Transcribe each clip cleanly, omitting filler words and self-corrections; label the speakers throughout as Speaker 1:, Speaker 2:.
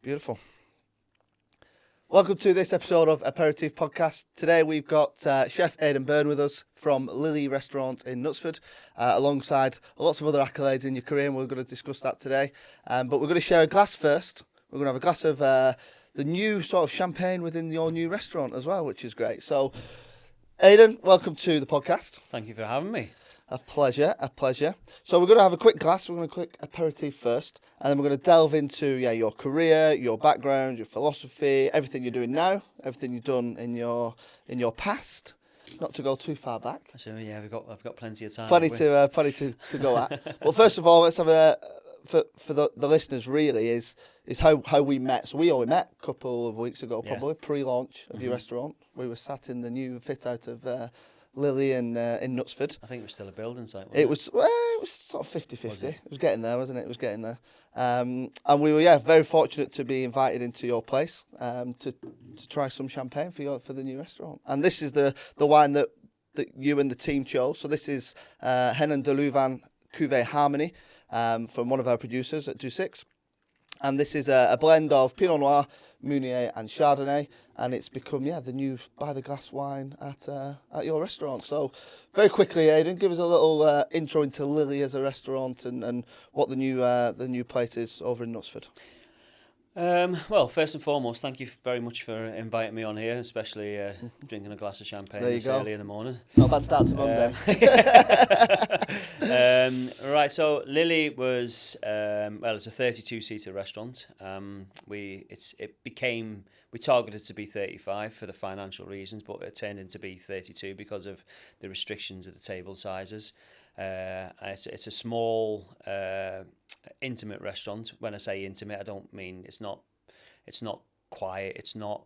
Speaker 1: Beautiful. Welcome to this episode of Aperitif Podcast. Today we've got Chef Aiden Byrne with us from Lily Restaurant in Knutsford, alongside lots of other accolades in your career, and we're going to discuss that today. But we're going to share a glass first. We're going to have a glass of the new sort of champagne within your new restaurant as well, which is great. So, Aiden, welcome to the podcast.
Speaker 2: Thank you for having me.
Speaker 1: A pleasure. So we're going to have a quick glass. We're going to quick aperitif first, and then we're going to delve into your career, your background, your philosophy, everything you're doing now, everything you've done in your past. Not to go too far back.
Speaker 2: So yeah, I've got plenty of time.
Speaker 1: Plenty to go at. Well, first of all, let's have for the listeners really is how we met. So we only met a couple of weeks ago, probably pre-launch of your restaurant. We were sat in the new fit out of Lily in Knutsford.
Speaker 2: I think it was still a building site.
Speaker 1: It was sort of 50-50. It was getting there, wasn't it? It was getting there. And we were very fortunate to be invited into your place to try some champagne for the new restaurant. And this is the wine that you and the team chose. So this is Henin de Louvain Cuvée Harmony from one of our producers at 26. And this is a blend of Pinot Noir, Meunier and Chardonnay, and it's become the new by the glass wine at your restaurant. So very quickly, Aiden, give us a little intro into Lily as a restaurant and what the new place is over in Knutsford.
Speaker 2: Well, first and foremost, thank you very much for inviting me on here, especially drinking a glass of champagne this early in the morning.
Speaker 1: Not bad start to Monday.
Speaker 2: Right, so Lily was it's a 32-seater restaurant. We targeted to be 35 for the financial reasons, but it turned into be 32 because of the restrictions of the table sizes. It's a small, intimate restaurant. When I say intimate, I don't mean it's not quiet. It's not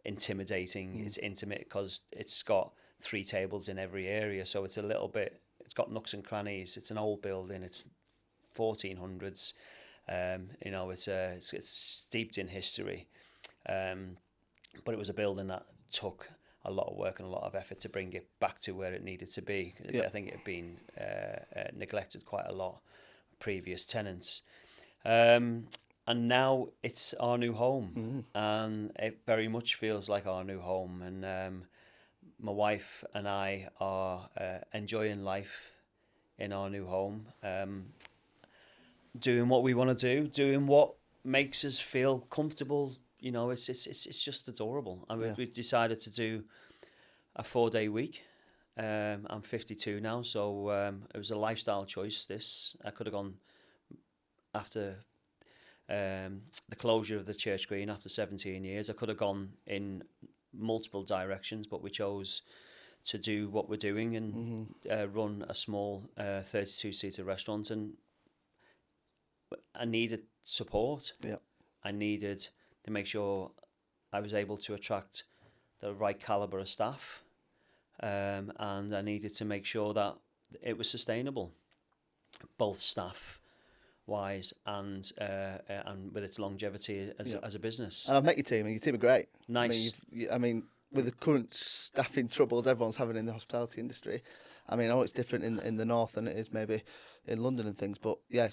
Speaker 2: intimidating. It's intimate because it's got 3 tables in every area. So it's a little bit. It's got nooks and crannies. It's an old building. It's 1400s. It's steeped in history. But it was a building that took a lot of work and a lot of effort to bring it back to where it needed to be. I think it had been neglected quite a lot, previous tenants. And now it's our new home, and it very much feels like our new home. And my wife and I are enjoying life in our new home, doing what we want to do, doing what makes us feel comfortable. You know, it's just adorable. And we've decided to do a 4-day week. I'm 52 now, so it was a lifestyle choice. I could have gone after the closure of the church green after 17 years. I could have gone in multiple directions, but we chose to do what we're doing and run a small 32-seater restaurant. And I needed support. Yeah, I needed to make sure I was able to attract the right calibre of staff, and I needed to make sure that it was sustainable, both staff-wise and with its longevity as a business.
Speaker 1: And I've met your team, and your team are great.
Speaker 2: Nice.
Speaker 1: I mean, with the current staffing troubles everyone's having in the hospitality industry, I mean, I know it's different in the north than it is maybe in London and things, but yeah,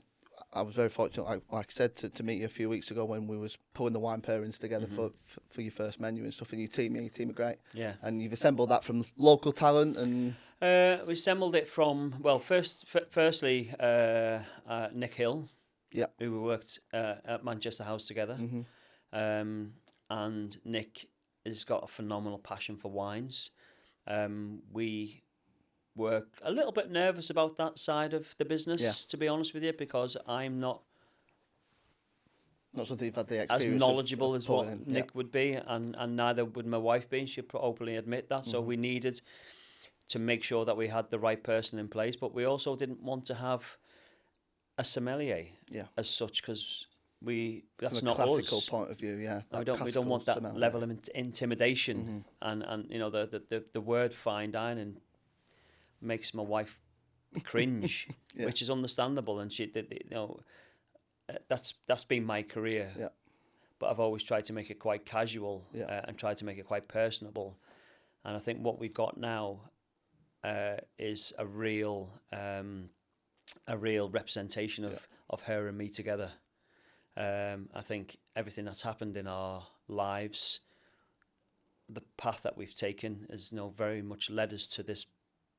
Speaker 1: I was very fortunate, like I said, to meet you a few weeks ago when we was pulling the wine pairings together for your first menu and stuff. And your team are great. Yeah. And you've assembled that from local talent and.
Speaker 2: We assembled it from firstly Nick Hill, who we worked at Manchester House together, and Nick has got a phenomenal passion for wines. We were a little bit nervous about that side of the business, to be honest with you, because I'm not
Speaker 1: something you've had the experience
Speaker 2: as knowledgeable as what Nick would be, and neither would my wife be. She'd openly admit that. So we needed to make sure that we had the right person in place, but we also didn't want to have a sommelier as such, because that's
Speaker 1: from
Speaker 2: not
Speaker 1: a classical
Speaker 2: us.
Speaker 1: Point of view.
Speaker 2: We don't want that sommelier level of intimidation, and you know the word fine dining makes my wife cringe, which is understandable, and that's been my career. Yeah. But I've always tried to make it quite casual and tried to make it quite personable, and I think what we've got now is a real representation of her and me together. I think everything that's happened in our lives, the path that we've taken has, very much led us to this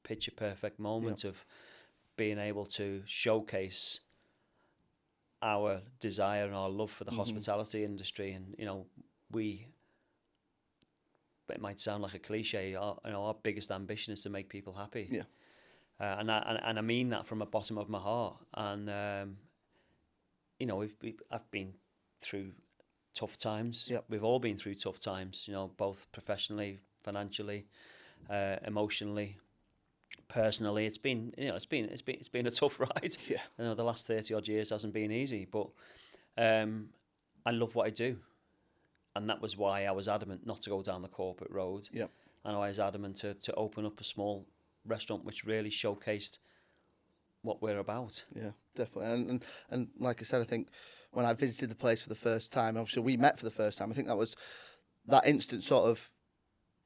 Speaker 2: picture perfect moment of being able to showcase our desire and our love for the hospitality industry. And, it might sound like a cliche, our biggest ambition is to make people happy.
Speaker 1: Yeah.
Speaker 2: And I mean that from the bottom of my heart. And, I've been through tough times.
Speaker 1: Yep.
Speaker 2: We've all been through tough times, both professionally, financially, emotionally, personally. It's been a tough ride.
Speaker 1: Yeah.
Speaker 2: The last 30 odd years hasn't been easy, but I love what I do. And that was why I was adamant not to go down the corporate road.
Speaker 1: Yep.
Speaker 2: And I was adamant to open up a small restaurant which really showcased what we're about.
Speaker 1: Yeah, definitely. And like I said, I think when I visited the place for the first time, obviously we met for the first time, I think that was that instant sort of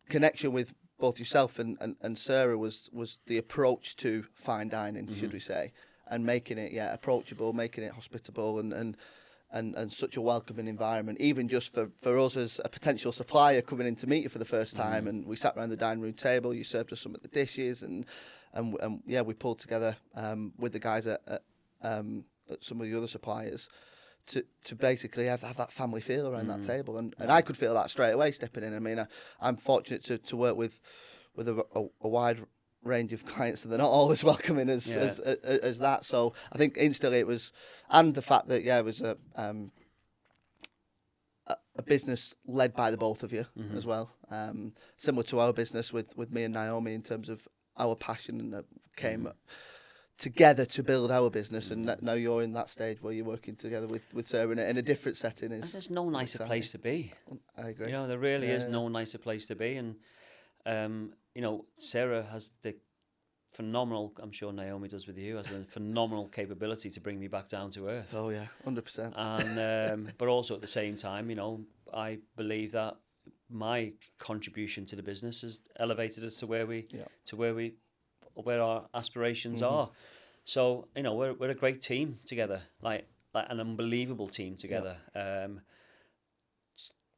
Speaker 1: connection with both yourself and Sarah was the approach to fine dining, should we say, and making it approachable, making it hospitable and such a welcoming environment, even just for us as a potential supplier coming in to meet you for the first time. And we sat around the dining room table, you served us some of the dishes, and we pulled together with the guys at some of the other suppliers to basically have that family feel around that table. And I could feel that straight away stepping in. I mean, I'm fortunate to work with a wide range of clients, and they're not always welcoming as that. So I think instantly it was, and the fact that it was a business led by the both of you as well, similar to our business with me and Naomi in terms of our passion, and came together to build our business. And now you're in that stage where you're working together with Sarah in a different setting.
Speaker 2: And there's no nicer place to be.
Speaker 1: I agree.
Speaker 2: There really is no nicer place to be. And Sarah has the phenomenal, I'm sure Naomi does with you, has a phenomenal capability to bring me back down to earth.
Speaker 1: Oh yeah, 100%.
Speaker 2: And but also at the same time, I believe that my contribution to the business has elevated us to where our aspirations are. So we're a great team together, like an unbelievable team together.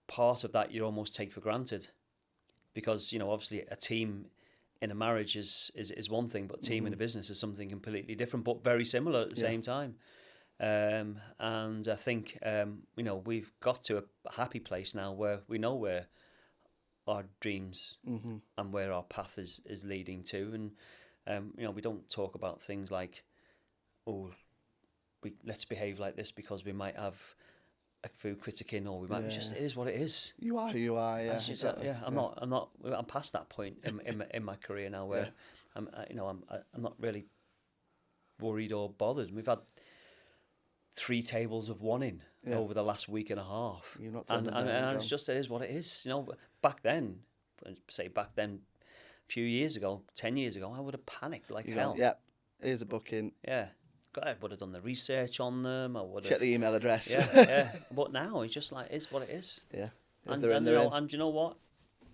Speaker 2: Part of that you almost take for granted, because obviously a team in a marriage is one thing, but a team in a business is something completely different, but very similar at the same time. And I think we've got to a happy place now where we know where our dreams and where our path is leading to. And we don't talk about things like, let's behave like this because we might have a food critic in, or we might just, it is what it is.
Speaker 1: You are, yeah.
Speaker 2: Exactly. I'm past that point in my career now where I'm not really worried or bothered. We've had 3 tables of one in over the last week and a half.
Speaker 1: You're not
Speaker 2: and it's just, it is what it is. Back then, a few years ago, 10 years ago, I would have panicked like hell.
Speaker 1: Yeah, here's a booking.
Speaker 2: Yeah. God, I would have done the research on them. I would have
Speaker 1: check the email address.
Speaker 2: Yeah. But now it's just like, it's what it is.
Speaker 1: Yeah.
Speaker 2: And you know what?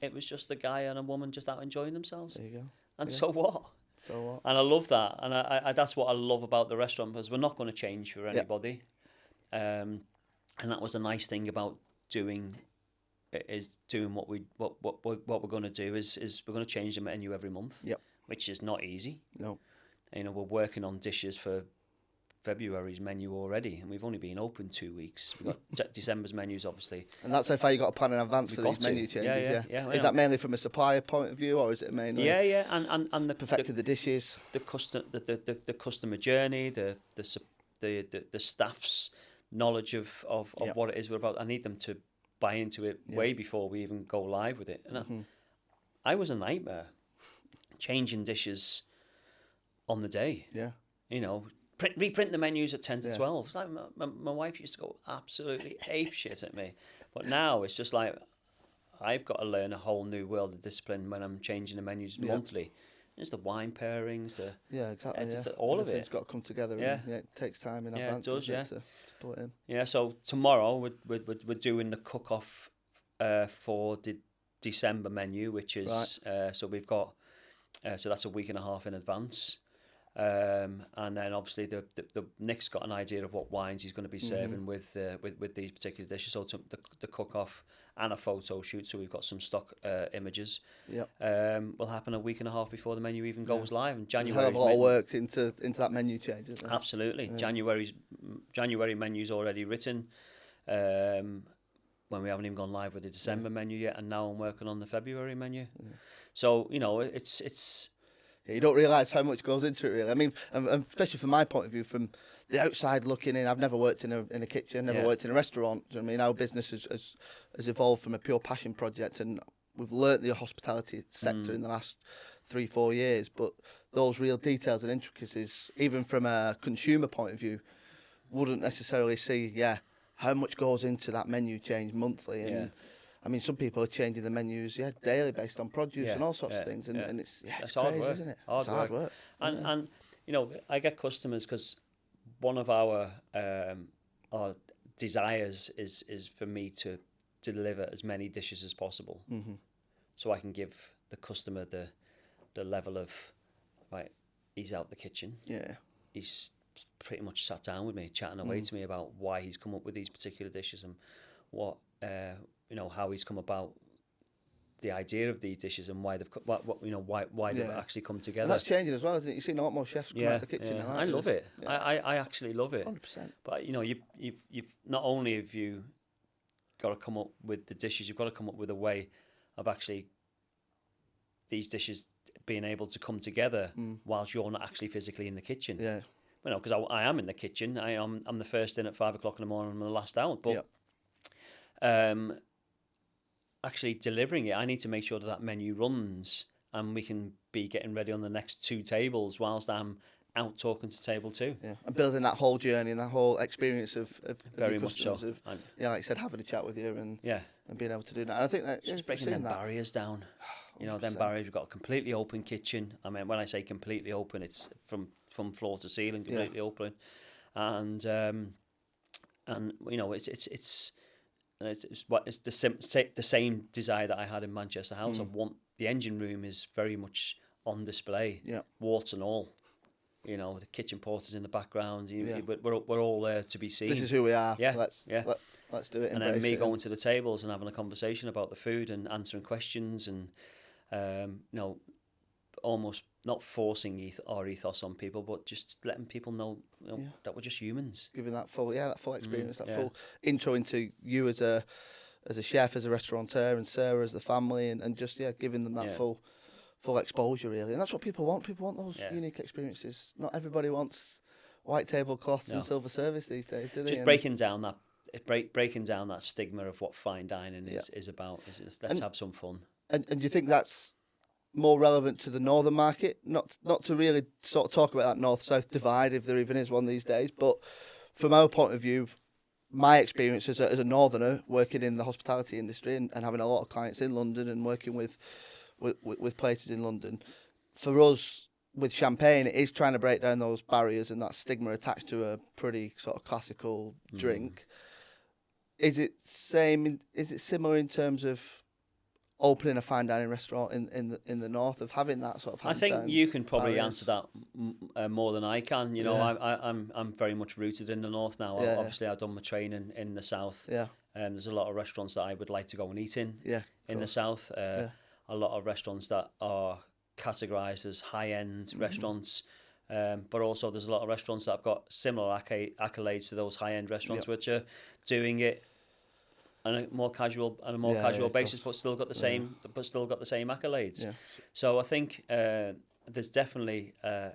Speaker 2: It was just a guy and a woman just out enjoying themselves.
Speaker 1: There you go.
Speaker 2: And so what?
Speaker 1: So what?
Speaker 2: And I love that. And I that's what I love about the restaurant, because we're not going to change for anybody. And that was a nice thing about doing what we're going to do is we're going to change the menu every month.
Speaker 1: Yep.
Speaker 2: Which is not easy.
Speaker 1: No.
Speaker 2: We're working on dishes for February's menu already, and we've only been open 2 weeks. We've got December's menus, obviously.
Speaker 1: And that's how far you got to plan in advance for these menu changes. Yeah. Is that mainly from a supplier point of view, or is it mainly?
Speaker 2: Yeah. And
Speaker 1: the dishes,
Speaker 2: the customer journey, the staff's knowledge of what it is we're about. I need them to buy into it way before we even go live with it. And I was a nightmare changing dishes on the day.
Speaker 1: Yeah.
Speaker 2: Reprint the menus at 10 to 12. It's like my wife used to go absolutely ape shit at me. But now it's just like, I've got to learn a whole new world of discipline when I'm changing the menus monthly. It's the wine pairings,
Speaker 1: exactly.
Speaker 2: All of it.
Speaker 1: It's got to come together.
Speaker 2: Yeah.
Speaker 1: And, it takes time in advance.
Speaker 2: It does.
Speaker 1: To put it in.
Speaker 2: Yeah. So tomorrow we're doing the cook off for the December menu, which is so we've got so that's a week and a half in advance. And then obviously the Nick's got an idea of what wines he's going to be serving with these particular dishes. So the cook off and a photo shoot. So we've got some stock images. Will happen a week and a half before the menu even goes live. And January.
Speaker 1: There's a hell of a lot of work into that menu change, isn't there?
Speaker 2: Absolutely. January menu's already written. When we haven't even gone live with the December menu yet, and now I'm working on the February menu. So it's.
Speaker 1: You don't realise how much goes into it, really. I mean, and especially from my point of view, from the outside looking in, I've never worked in a kitchen, never worked in a restaurant. Do you know what I mean? Our business has evolved from a pure passion project, and we've learnt the hospitality sector in the last 3-4 years. But those real details and intricacies, even from a consumer point of view, wouldn't necessarily see, how much goes into that menu change monthly. And I mean, some people are changing the menus, daily based on produce and all sorts of things. And it's crazy, isn't it? It's hard work.
Speaker 2: And I get customers because one of our desires is for me to deliver as many dishes as possible, so I can give the customer the level of, right, he's out the kitchen. He's pretty much sat down with me, chatting away to me about why he's come up with these particular dishes and what how he's come about the idea of these dishes and why they've why they've actually come together.
Speaker 1: And that's changing as well, isn't it? You've seen a lot more chefs come out of the kitchen.
Speaker 2: Yeah. I love it. I actually love it.
Speaker 1: 100%.
Speaker 2: But you've not only have you got to come up with the dishes, you've got to come up with a way of actually these dishes being able to come together whilst you're not actually physically in the kitchen.
Speaker 1: Yeah.
Speaker 2: Because I am in the kitchen. I'm the first in at 5 o'clock in the morning. I'm the last out. But actually delivering it, I need to make sure that menu runs and we can be getting ready on the next 2 tables whilst I'm out talking to table 2.
Speaker 1: Yeah, and building that whole journey and that whole experience of
Speaker 2: very much so.
Speaker 1: Of, like I said, having a chat with you and being able to do that. And I think that
Speaker 2: just breaking them barriers down. Them barriers. We've got a completely open kitchen. I mean, when I say completely open, it's from floor to ceiling, completely open, and it's the same desire that I had in Manchester House. I want the engine room is very much on display, warts and all. The kitchen porters in the background. We're all there to be seen.
Speaker 1: This is who we are. Let's do it.
Speaker 2: And then me going to the tables and having a conversation about the food and answering questions and almost not forcing our ethos on people, but just letting people know, that we're just humans.
Speaker 1: Giving that full experience, full intro into you as a chef, as a restaurateur, and Sarah as the family, and just giving them that full exposure, really. And that's what people want. People want those unique experiences. Not everybody wants white tablecloths and silver service these days, do they?
Speaker 2: Just breaking down that stigma of what fine dining is about. Let's have some fun.
Speaker 1: And do you think that's more relevant to the northern market? Not to really sort of talk about that north-south divide, if there even is one these days, but from our point of view, my experience as a northerner working in the hospitality industry and having a lot of clients in London and working with places in London, for us with champagne, it is trying to break down those barriers and that stigma attached to a pretty sort of classical drink. Is it similar in terms of opening a fine dining restaurant in the north, of having that sort of
Speaker 2: I think you can probably answer that more than I can. I'm very much rooted in the north now. Obviously, I've done my training in the south. There's a lot of restaurants that I would like to go and eat in the south. A lot of restaurants that are categorised as high-end restaurants, but also there's a lot of restaurants that have got similar accolades to those high-end restaurants, which are doing it on a more casual basis, but still got the same accolades. So I think there's definitely a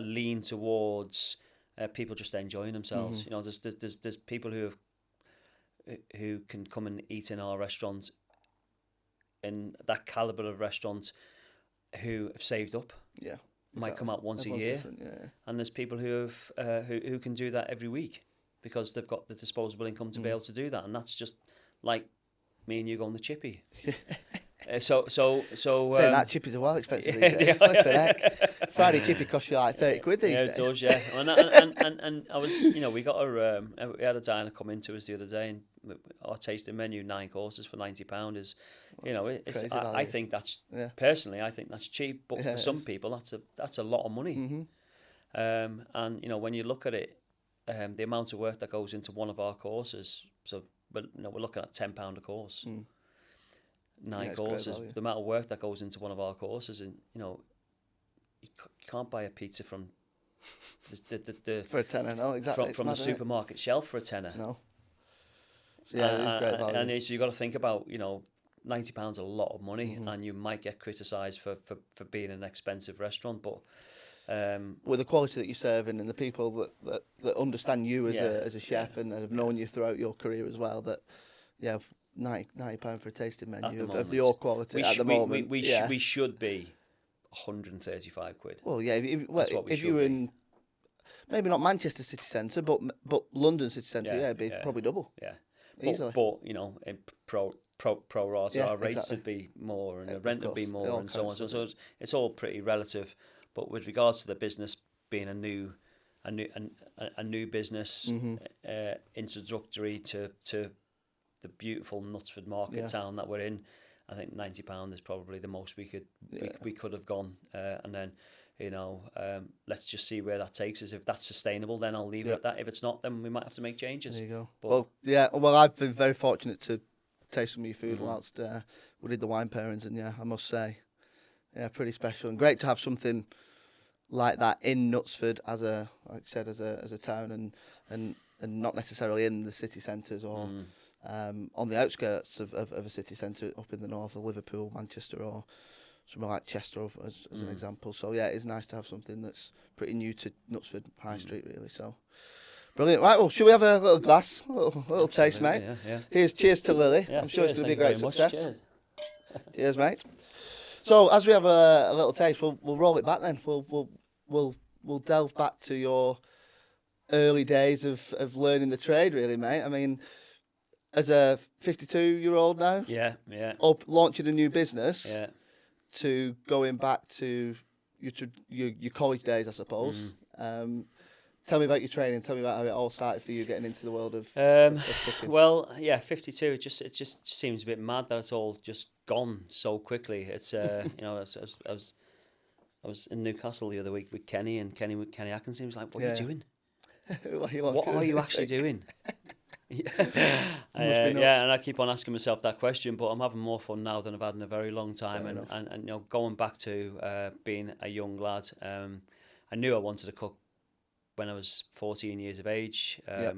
Speaker 2: lean towards people just enjoying themselves. There's people who can come and eat in our restaurant, in that calibre of restaurant, who have saved up. Might come out once a year. And there's people who can do that every week, because they've got the disposable income to be able to do that, and that's just like me and you going to Chippy. So saying
Speaker 1: that Chippies are well expensive these days. Flipping heck. Friday Chippy costs you like 30 quid these days.
Speaker 2: It does, and I was, we got we had a diner come into us the other day, and our tasting menu, 9 courses for £90 is, I think that's personally, I think that's cheap, but for some people that's a lot of money. And when you look at it, the amount of work that goes into one of our courses, but we're looking at £10 a course, 9 courses. The amount of work that goes into one of our courses, and you can't buy a pizza from the
Speaker 1: for a tenner, no, exactly.
Speaker 2: From the supermarket shelf for a tenner.
Speaker 1: No. So yeah, it is great value.
Speaker 2: And so you got to think about, £90 a lot of money, and you might get criticised for being an expensive restaurant, but
Speaker 1: with the quality that you're serving and the people that understand you as a chef and have known you throughout your career as well, that £90 for a tasting menu of your quality at the moment.
Speaker 2: We should be 135 quid.
Speaker 1: Well, yeah, if you were in maybe not Manchester city centre, but London city centre, it'd be probably double.
Speaker 2: Yeah,
Speaker 1: easily.
Speaker 2: But in pro rata, our rates would be more, and the rent would be more, and so on. So it's all pretty relative. But with regards to the business being a new business, introductory to the beautiful Knutsford market town that we're in, I think £90 is probably the most we could have gone, and then let's just see where that takes us. If that's sustainable, then I'll leave it at that. If it's not, then we might have to make changes.
Speaker 1: There you go.
Speaker 2: But,
Speaker 1: well, I've been very fortunate to taste some of your food whilst we did the wine pairings, and I must say, pretty special and great to have something like that in Knutsford as a town, and not necessarily in the city centres or on the outskirts of a city centre up in the north of Liverpool, Manchester, or somewhere like Chester as an example. So it's nice to have something that's pretty new to Knutsford High Street, really. So brilliant. Right, well, should we have a little glass, a little taste, mate?
Speaker 2: Yeah.
Speaker 1: Here's cheers to Lily. I'm sure it's going to be a great success.
Speaker 2: Cheers.
Speaker 1: Cheers, mate. So as we have a little taste, we'll roll it back then. We'll delve back to your early days of learning the trade, really, mate. I mean, as a 52-year-old now, up launching a new business, to going back to your college days, I suppose. Tell me about your training. Tell me about how it all started for you getting into the world of cooking.
Speaker 2: Well, 52. It just seems a bit mad that it's all just gone so quickly. It's I was in Newcastle the other week with Kenny Atkinson. He was like, "What are you doing? What are you actually doing?" And I keep on asking myself that question, but I'm having more fun now than I've had in a very long time. And going back to being a young lad, I knew I wanted to cook when I was 14 years of age. There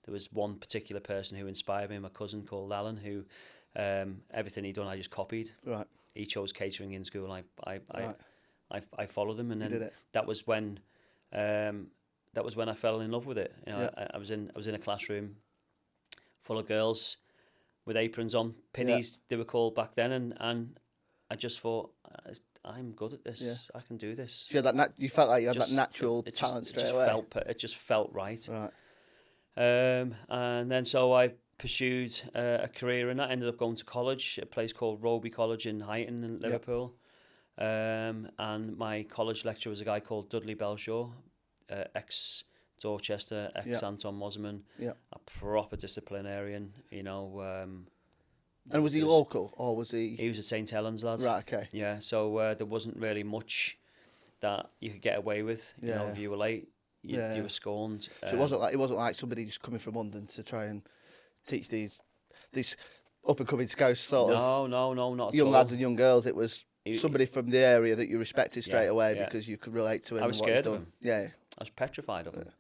Speaker 2: was one particular person who inspired me, my cousin called Alan, who everything he'd done I just copied.
Speaker 1: Right.
Speaker 2: He chose catering in school. I followed him, and then
Speaker 1: did it.
Speaker 2: that was when I fell in love with it. I was in a classroom full of girls with aprons on, pinnies they were called back then, and I just thought, I'm good at this. I can do this.
Speaker 1: So you felt like you had that natural talent straight away.
Speaker 2: It just felt right.
Speaker 1: Right.
Speaker 2: And then so I pursued a career in that. Ended up going to college, a place called Roby College in Huyton in Liverpool. And my college lecturer was a guy called Dudley Belshaw, ex Dorchester, ex Anton Mosman, a proper disciplinarian,
Speaker 1: and was he local, or was he?
Speaker 2: He was a St Helens lad.
Speaker 1: Right, okay.
Speaker 2: Yeah, so there wasn't really much that you could get away with. If you were late, you were scorned.
Speaker 1: So it wasn't like somebody just coming from London to try and teach these up and coming Scouse sort of
Speaker 2: no, not
Speaker 1: young
Speaker 2: at all.
Speaker 1: lads and young girls. It was somebody from the area that you respected straight away because you could relate to him.
Speaker 2: I was scared of him.
Speaker 1: Yeah,
Speaker 2: I was petrified of him.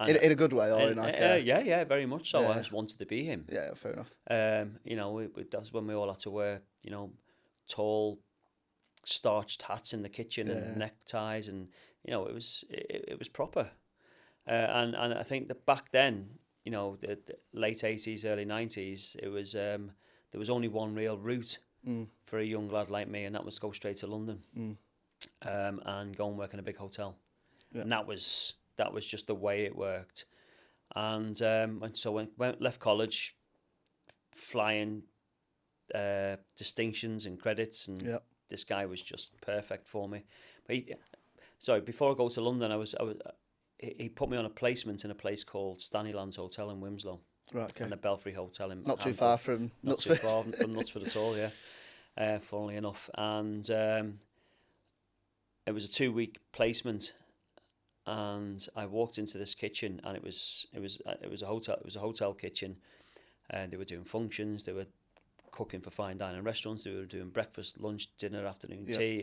Speaker 1: In a good way, or in like
Speaker 2: very much so. I just wanted to be him.
Speaker 1: Yeah, fair enough.
Speaker 2: That's when we all had to wear, tall, starched hats in the kitchen and neckties, and it was proper. And I think that back then, the late 80s, early 90s, it was there was only one real route for a young lad like me, and that was to go straight to London and go and work in a big hotel. Yeah. And that was just the way it worked. And so when left college, flying distinctions and credits, and this guy was just perfect for me. But before I go to London, he put me on a placement in a place called Stanleylands Hotel in Wilmslow.
Speaker 1: Right, okay.
Speaker 2: And the Belfry Hotel in
Speaker 1: not too far from Knutsford.
Speaker 2: Not too far from Knutsford at all, funnily enough. And it was a 2-week placement, and I walked into this kitchen, and it was a hotel kitchen, and they were doing functions, they were cooking for fine dining restaurants, they were doing breakfast, lunch, dinner, afternoon tea.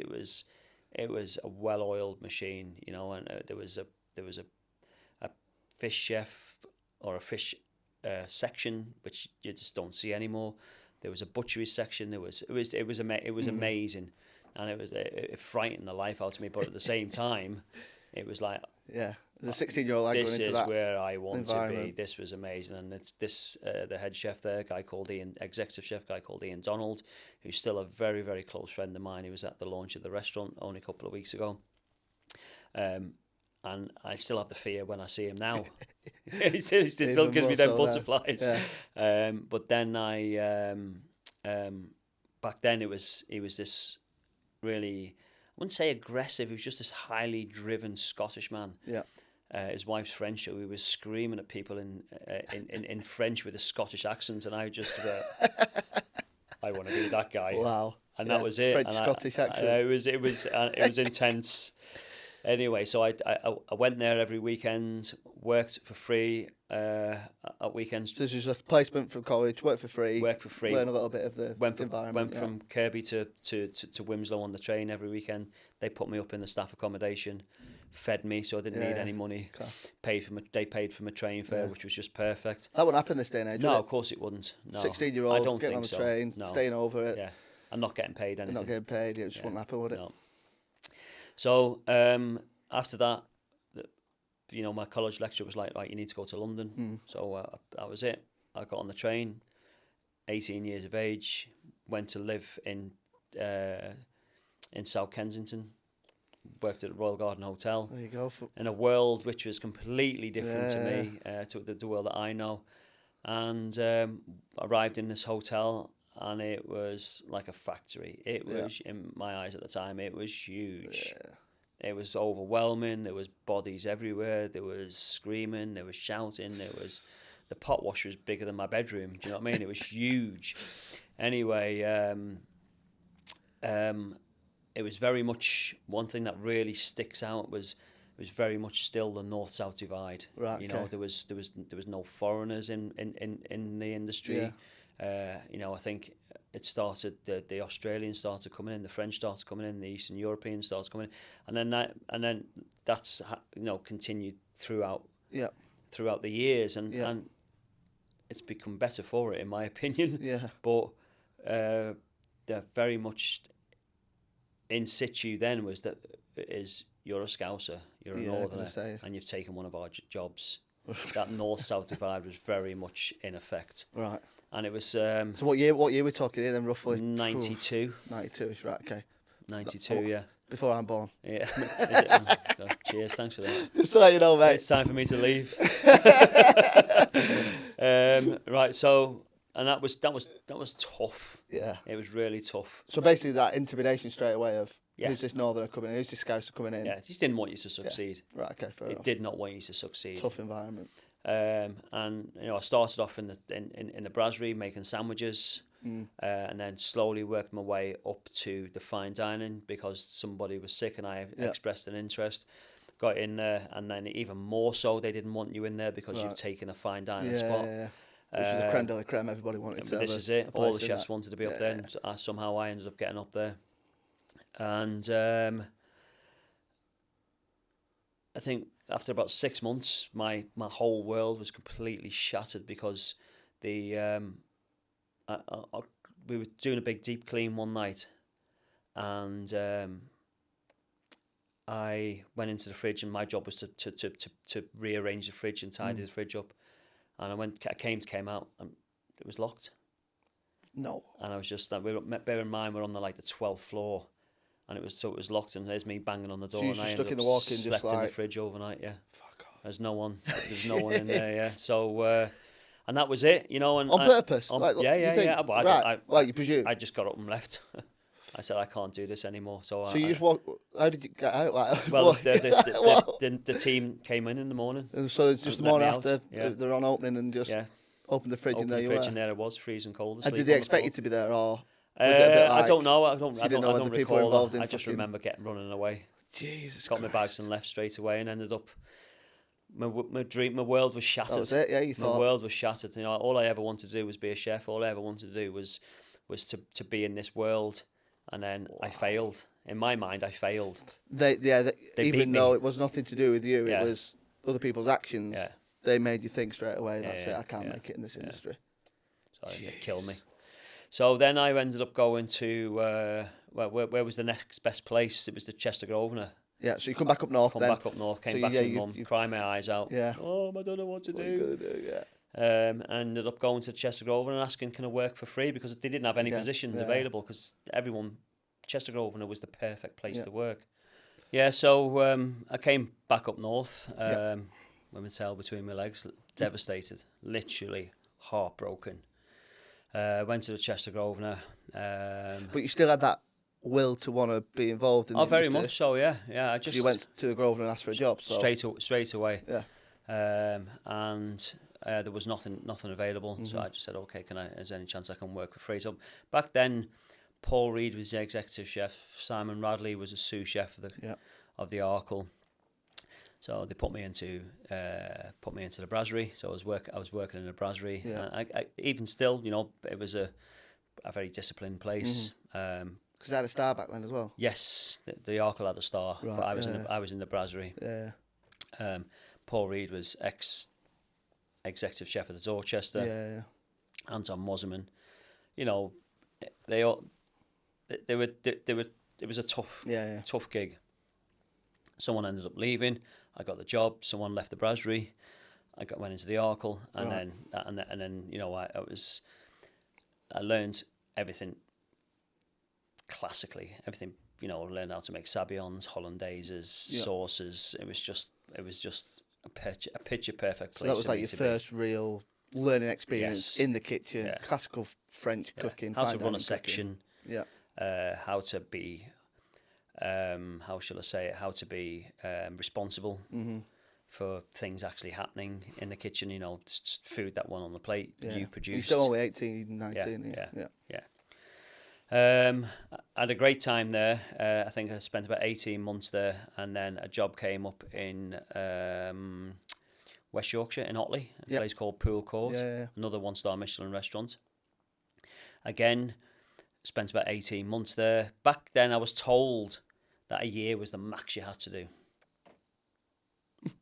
Speaker 2: It was a well-oiled machine, you know, and there was a fish chef or a fish section, which you just don't see anymore. There was a butchery section. It was amazing, and it frightened the life out of me. But at the same time, it was like,
Speaker 1: yeah, as a 16-year-old lad going into that.
Speaker 2: This is where I want to be. This was amazing, and it's the head chef there, executive chef guy called Ian Donald, who's still a very, very close friend of mine. He was at the launch of the restaurant only a couple of weeks ago, and I still have the fear when I see him now. it still gives me them butterflies. Yeah. But then back then he was this really, I wouldn't say aggressive. He was just this highly driven Scottish man.
Speaker 1: Yeah.
Speaker 2: His wife's French, so he was screaming at people in French with a Scottish accent, and I just I want to be that guy.
Speaker 1: Wow.
Speaker 2: And that was it.
Speaker 1: Scottish accent.
Speaker 2: It was intense. Anyway, so I went there every weekend, worked for free at weekends.
Speaker 1: So this was a placement from college, work for free, learn a little bit of the environment.
Speaker 2: Went from Kirby to Wimslow on the train every weekend. They put me up in the staff accommodation, fed me, so I didn't need any money. They paid for my train fare, which was just perfect.
Speaker 1: That wouldn't happen this day and age.
Speaker 2: No, of course it wouldn't. No,
Speaker 1: 16-year-old getting on the train, staying over it.
Speaker 2: Yeah, and not getting paid anything.
Speaker 1: Not getting paid. It just wouldn't happen, would it?
Speaker 2: No. So after that, you know, my college lecturer was like, right, you need to go to London. So that was it. I got on the train, 18 years of age, went to live in South Kensington, worked at the Royal Garden Hotel.
Speaker 1: There you go.
Speaker 2: In a world which was completely different to me, to the world that I know. And arrived in this hotel, and it was like a factory. It was, in my eyes at the time, it was huge. Yeah. It was overwhelming. There was bodies everywhere. There was screaming. There was shouting. The pot wash was bigger than my bedroom. Do you know what I mean? It was huge. Anyway, it was very much, one thing that really sticks out was very much still the north-south divide.
Speaker 1: Right.
Speaker 2: You know, there was no foreigners in the industry. Yeah. You know, I think it started, the Australians started coming in, the French started coming in, the Eastern Europeans started coming in, and then that's, you know, continued throughout the years, and it's become better for it, in my opinion. Yeah. But they're very much in situ then was that you're a Scouser, you're a Northerner, and you've taken one of our jobs. That north-south divide was very much in effect. Right. And it was... so
Speaker 1: what year we're talking here then, roughly?
Speaker 2: 92.
Speaker 1: 92-ish, right, okay.
Speaker 2: 92, yeah.
Speaker 1: Before I'm born.
Speaker 2: Yeah. Cheers, thanks for that.
Speaker 1: Just to let you know, mate.
Speaker 2: It's time for me to leave. Right, so... And that was tough. Yeah. It was really tough.
Speaker 1: So basically that intimidation straight away of who's this Northerner coming in, who's this Scouser coming in.
Speaker 2: Yeah, it just didn't want you to succeed.
Speaker 1: Yeah. Right, okay, fair enough.
Speaker 2: It did not want you to succeed.
Speaker 1: Tough environment.
Speaker 2: And you know, I started off in the brasserie making sandwiches, and then slowly worked my way up to the fine dining because somebody was sick and I expressed an interest. Got in there, and then even more so, they didn't want you in there because you've taken a fine dining spot. Yeah.
Speaker 1: Which is the creme de la creme, everybody wanted to.
Speaker 2: This is it. All the chefs wanted to be up there, and somehow I ended up getting up there. And I think after about 6 months, my whole world was completely shattered because we were doing a big deep clean one night, and I went into the fridge, and my job was to rearrange the fridge and tidy the fridge up. And I came out, and it was locked.
Speaker 1: No.
Speaker 2: And I was just like, bear in mind, we're on the 12th floor, and it was locked, and there's me banging on the door,
Speaker 1: so
Speaker 2: and I
Speaker 1: stuck in the
Speaker 2: walk-in, slept in the fridge overnight. Yeah.
Speaker 1: Fuck off.
Speaker 2: There's no one in there. Yeah. So, and that was it, you know. And
Speaker 1: on purpose.
Speaker 2: Yeah.
Speaker 1: Well, you presume.
Speaker 2: I just got up and left. I said I can't do this anymore. So
Speaker 1: you just walk. How did you get out?
Speaker 2: Well, the team came in the morning.
Speaker 1: And so it's just the morning after they're on opening and just open the fridge, and there you were.
Speaker 2: And there it was, freezing cold.
Speaker 1: And did they expect you to be there, or?
Speaker 2: I don't know. I don't recall.
Speaker 1: Involved in
Speaker 2: I just remember running away.
Speaker 1: Jesus
Speaker 2: Got my bags and left straight away, and ended up. My world was shattered.
Speaker 1: That was it, yeah. You thought
Speaker 2: my world was shattered. You know, all I ever wanted to do was be a chef. All I ever wanted to do was to be in this world, and then I failed. In my mind, I failed.
Speaker 1: They even though it was nothing to do with you,
Speaker 2: Yeah.
Speaker 1: it was other people's actions.
Speaker 2: Yeah.
Speaker 1: They made you think straight away. That's it. I can't
Speaker 2: yeah,
Speaker 1: make it in this industry.
Speaker 2: So it killed me. So then I ended up going to where was the next best place? It was the Chester Grosvenor.
Speaker 1: Yeah, so you come back up north.
Speaker 2: Back up north, came back to my mum, cry my eyes out.
Speaker 1: Yeah.
Speaker 2: Oh, I don't know what to do.
Speaker 1: What are you gonna do? Yeah.
Speaker 2: Ended up going to Chester Grosvenor and asking, can I work for free? Because they didn't have any positions available, because Chester Grosvenor was the perfect place to work. Yeah, so I came back up north, with my tail between my legs, devastated, literally heartbroken. Went to the Chester Grosvenor.
Speaker 1: But you still had that will to want to be involved in the
Speaker 2: very
Speaker 1: industry.
Speaker 2: much so, yeah. I just
Speaker 1: you went to the Grosvenor and asked for a job. So.
Speaker 2: Straight away.
Speaker 1: Yeah.
Speaker 2: And there was nothing available, so I just said, okay, is there any chance I can work for free? So back then, Paul Reed was the executive chef. Simon Radley was a sous chef of the Arkle. So they put me into the brasserie. So I was working in the brasserie.
Speaker 1: Yeah.
Speaker 2: And I even still, you know, it was a very disciplined place.
Speaker 1: Because they had a star back then as well.
Speaker 2: Yes, the Arkle had a star,
Speaker 1: Right,
Speaker 2: but I was in the brasserie.
Speaker 1: Yeah.
Speaker 2: Paul Reed was executive chef of the Dorchester.
Speaker 1: Yeah.
Speaker 2: Anton Mosman. You know, they were. It was a tough gig. Someone ended up leaving. I got the job. Someone left the brasserie. Went into the Arkle, and then you know, I learned everything classically. Everything, you know, learned how to make sabayons, hollandaises, sauces. It was just a picture perfect place.
Speaker 1: So that was like your first real learning experience in the kitchen.
Speaker 2: Yeah.
Speaker 1: Classical French cooking.
Speaker 2: How to run a section.
Speaker 1: Yeah.
Speaker 2: How to be, how shall I say it? How to be responsible for things actually happening in the kitchen. You know, food that went on the plate, you produced.
Speaker 1: You're still only 18, 19.
Speaker 2: Yeah. I had a great time there. I think I spent about 18 months there, and then a job came up in West Yorkshire, in Otley, a place called Pool Court, another one-star Michelin restaurant. Again, spent about 18 months there. Back then, I was told that a year was the max you had to do.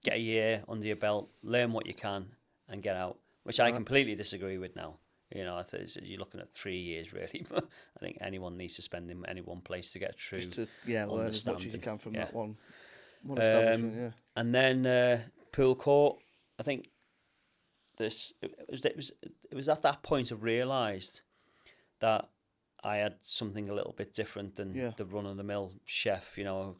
Speaker 2: Get a year under your belt, learn what you can, and get out, which I completely disagree with now. You know, I think you're looking at 3 years, really. I think anyone needs to spend in any one place to get a true
Speaker 1: Just to learn as much as you can from that one establishment,
Speaker 2: And then Pool Court, I think it was at that point I realised that I had something a little bit different than the run-of-the-mill chef. You know,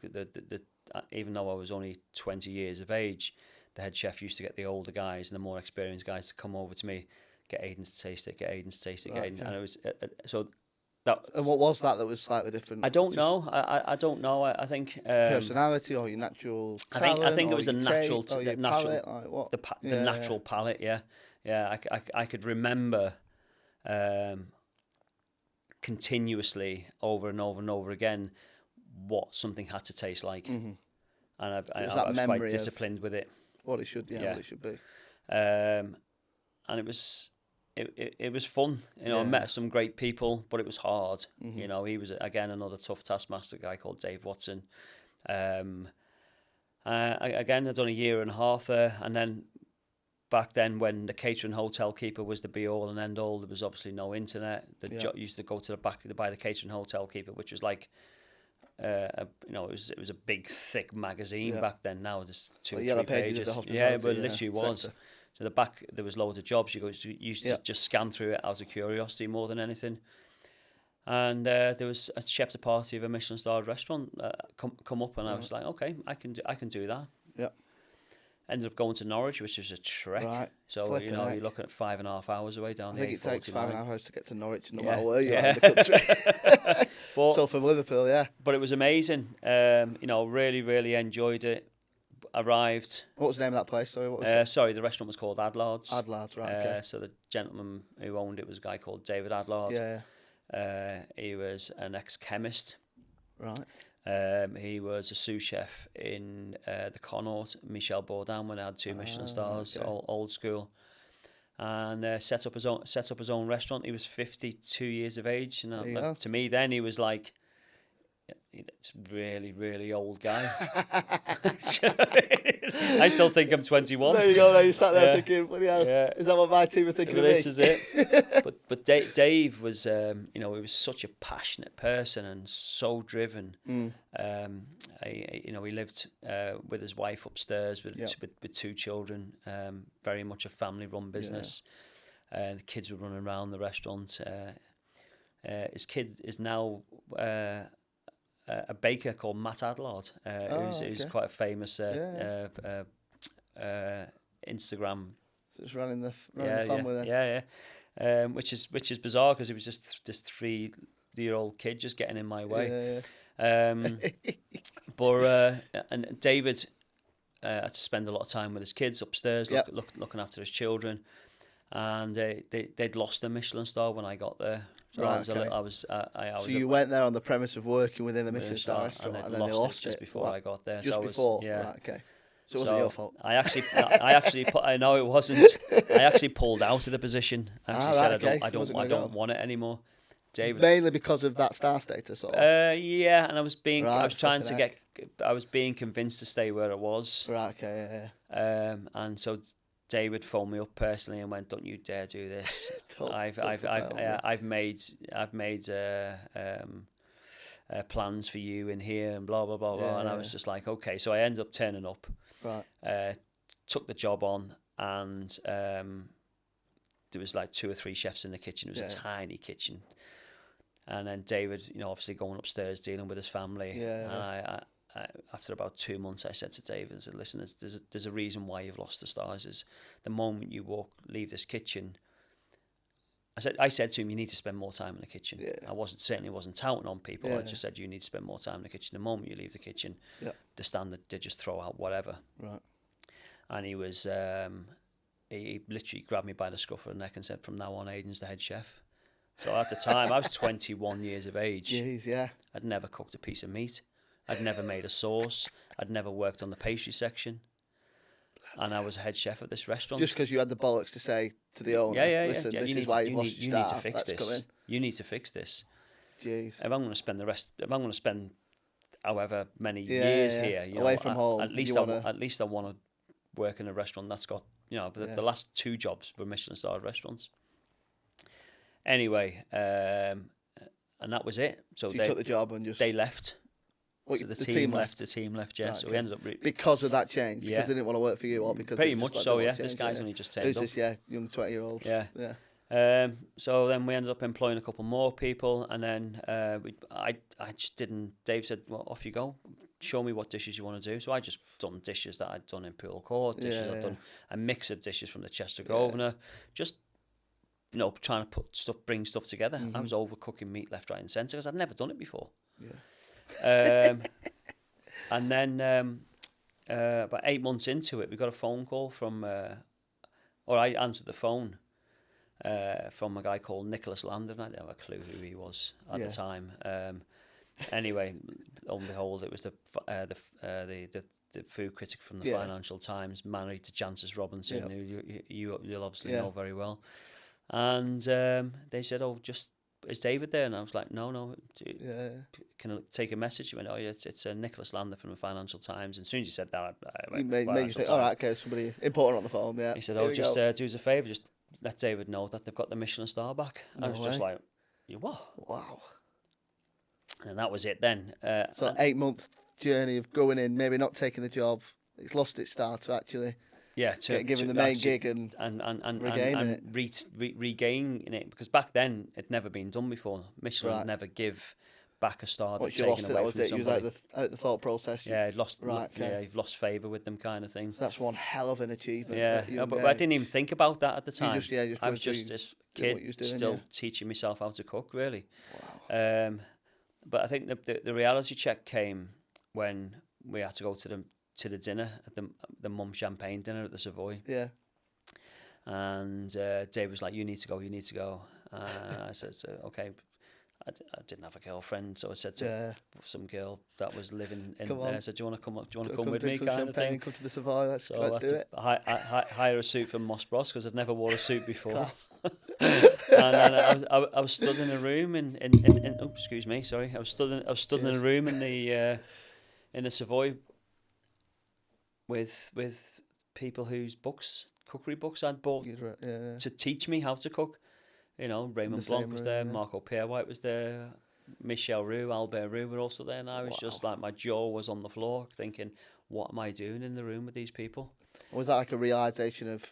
Speaker 2: even though I was only 20 years of age, the head chef used to get the older guys and the more experienced guys to come over to me, get Aiden to taste it, and it was so that.
Speaker 1: And what was that was slightly different?
Speaker 2: I don't know. I don't know. I think
Speaker 1: personality or your natural talent.
Speaker 2: I think it was the natural,
Speaker 1: palate, like what?
Speaker 2: The natural palate. Yeah. I could remember continuously over and over and over again what something had to taste like, and I was quite disciplined with it.
Speaker 1: What it should, what it should be.
Speaker 2: And it was fun. You know, I met some great people, but it was hard. You know, he was again another tough taskmaster, guy called Dave Watson. I'd done a year and a half there, and then back then when the catering hotel keeper was the be all and end all, there was obviously no internet. Used to go to the back to buy the catering hotel keeper, which was like, it was a big thick magazine back then. Now there's 2 or 3 pages. But it literally was.
Speaker 1: Sector.
Speaker 2: So the back there was loads of jobs. You used to just scan through it out of curiosity more than anything. And there was a chef de partie of a Michelin starred restaurant come up, and I was like, okay, I can do that.
Speaker 1: Yeah.
Speaker 2: Ended up going to Norwich, which was a trek.
Speaker 1: Right.
Speaker 2: So
Speaker 1: Flipping
Speaker 2: you're looking at 5.5 hours away down the A49.
Speaker 1: I think it takes 5.5 hours to get to Norwich, no matter where you are in the country. So from Liverpool,
Speaker 2: But it was amazing. Really, really enjoyed it. Arrived.
Speaker 1: What was the name of that place? Sorry, what was it?
Speaker 2: Sorry, the restaurant was called Adlard's.
Speaker 1: Adlard's, right, okay.
Speaker 2: So the gentleman who owned it was a guy called David Adlard.
Speaker 1: Yeah.
Speaker 2: He was an ex-chemist.
Speaker 1: Right.
Speaker 2: He was a sous chef in the Connaught, Michel Bourdin, when I had 2 Michelin stars,
Speaker 1: okay.
Speaker 2: old school, and set up his own restaurant. He was 52 years of age,
Speaker 1: There you
Speaker 2: and
Speaker 1: go.
Speaker 2: to me then he was like, it's really, really old guy. I still think I'm 21.
Speaker 1: There you go. Now you sat there
Speaker 2: Yeah.
Speaker 1: thinking, bloody hell,
Speaker 2: Yeah.
Speaker 1: is that what my team are thinking
Speaker 2: Well,
Speaker 1: of me?
Speaker 2: this is it. But Dave was, he was such a passionate person and so driven. He lived with his wife upstairs with 2 children. Very much a family-run business. The kids were running around the restaurant. His kid is now a baker called Matt Adlard, who's quite a famous Instagram.
Speaker 1: So it's running the family then.
Speaker 2: Which is bizarre because it was just this 3-year-old kid just getting in my way. But and David had to spend a lot of time with his kids upstairs, looking after his children, and they'd lost a Michelin star when I got there. So
Speaker 1: So you went there on the premise of working within a Michelin star restaurant, and then they lost it
Speaker 2: just before I got there.
Speaker 1: Just before, right? Okay. So it wasn't your fault.
Speaker 2: I actually I know it wasn't. I actually pulled out of the position. I actually said I don't want it anymore. David,
Speaker 1: mainly because of that star status, or
Speaker 2: yeah, and I was being convinced to stay where I was.
Speaker 1: Right. Okay.
Speaker 2: And so David phoned me up personally and went, "Don't you dare do this. I've made plans for you in here and blah blah blah blah." And I was just like, okay. So I ended up turning up.
Speaker 1: Right.
Speaker 2: Took the job on, and there was like 2 or 3 chefs in the kitchen. It was a tiny kitchen. And then David, obviously going upstairs dealing with his family. And I after about 2 months, I said to David, I said, "Listen, there's a reason why you've lost the stars. Is the moment you leave this kitchen." I said to him, "You need to spend more time in the kitchen."
Speaker 1: Yeah.
Speaker 2: I certainly wasn't touting on people. I just said, "You need to spend more time in the kitchen. The moment you leave the kitchen, the standard, they just throw out whatever."
Speaker 1: Right.
Speaker 2: And he was, he literally grabbed me by the scruff of the neck and said, "From now on, Aiden's the head chef." So at the time, I was 21 years of age.
Speaker 1: Jeez, yeah.
Speaker 2: I'd never cooked a piece of meat. I'd never made a sauce. I'd never worked on the pastry section. And I was a head chef at this restaurant.
Speaker 1: Just because you had the bollocks to say to the owner, listen, this is why you've lost your star.
Speaker 2: You need to fix this. You need to fix this.
Speaker 1: Jeez.
Speaker 2: If I'm going to spend however many years here,
Speaker 1: away from home,
Speaker 2: at least I want to work in a restaurant that's got, the last 2 jobs were Michelin starred restaurants. Anyway, and that was it. So
Speaker 1: you took the job and
Speaker 2: they left.
Speaker 1: What,
Speaker 2: so the team left. The team left. Yeah. Right, so we ended up
Speaker 1: because of that change. Because they didn't want to work for you, or because
Speaker 2: pretty much so. Yeah. This guy's only just turned up.
Speaker 1: Who's this? Young 20-year-old.
Speaker 2: Yeah. So then we ended up employing a couple more people, and then I just didn't. Dave said, "Well, off you go. Show me what dishes you want to do." So I just done dishes that I'd done in Poole Court. I'd done a mix of dishes from the Chester Grosvenor. Just trying to bring stuff together. I was overcooking meat left, right, and centre because I'd never done it before. Yeah. And then about 8 months into it, we got a phone call from, or I answered the phone from a guy called Nicholas Landon. I didn't have a clue who he was at the time. Anyway, lo and behold, it was the food critic from the Financial Times, married to Jancis Robinson, who you'll obviously know very well. And they said, "Oh, is David there?" And I was like, no. Can I take a message? He went, "Oh, yeah, it's Nicholas Lander from the Financial Times." And as soon as he said that, I went,
Speaker 1: made you think, all right, okay, somebody important on the phone. Yeah.
Speaker 2: He said, just do us a favour, just let David know that they've got the Michelin star back. I was just like, "You what?"
Speaker 1: Wow.
Speaker 2: And that was it then.
Speaker 1: So 8 month journey of going in, maybe not taking the job. It's lost its star to actually.
Speaker 2: Yeah,
Speaker 1: given the main gig and regaining
Speaker 2: it. Regaining it, because back then it'd never been done before. Michelin would never give back a star that's taken away from somebody.
Speaker 1: That was it. You was out the thought process.
Speaker 2: Yeah, you've lost favour with them, kind of thing.
Speaker 1: So that's one hell of an achievement.
Speaker 2: Yeah, but I didn't even think about that at the time. I was just this kid
Speaker 1: doing,
Speaker 2: teaching myself how to cook, really.
Speaker 1: Wow.
Speaker 2: But I think the reality check came when we had to go to the dinner at the mum champagne dinner at the Savoy.
Speaker 1: Yeah.
Speaker 2: And Dave was like, "You need to go. I said, "Okay." I didn't have a girlfriend, so I said to some girl that was living in there, I said, do you want to come? Do you want to come with me? Kind of thing.
Speaker 1: Come to the Savoy. Let's
Speaker 2: So
Speaker 1: do it.
Speaker 2: Hire a suit from Moss Bros because I'd never wore a suit before. And then I was stood in a room in oh, excuse me, sorry. I was stood in a room in the Savoy with people whose cookery books I'd bought to teach me how to cook. You know, Raymond Blanc was there, Marco Pierre-White was there, Michel Roux, Albert Roux were also there, and I was just like, my jaw was on the floor thinking, what am I doing in the room with these people?
Speaker 1: Was that like a realisation of,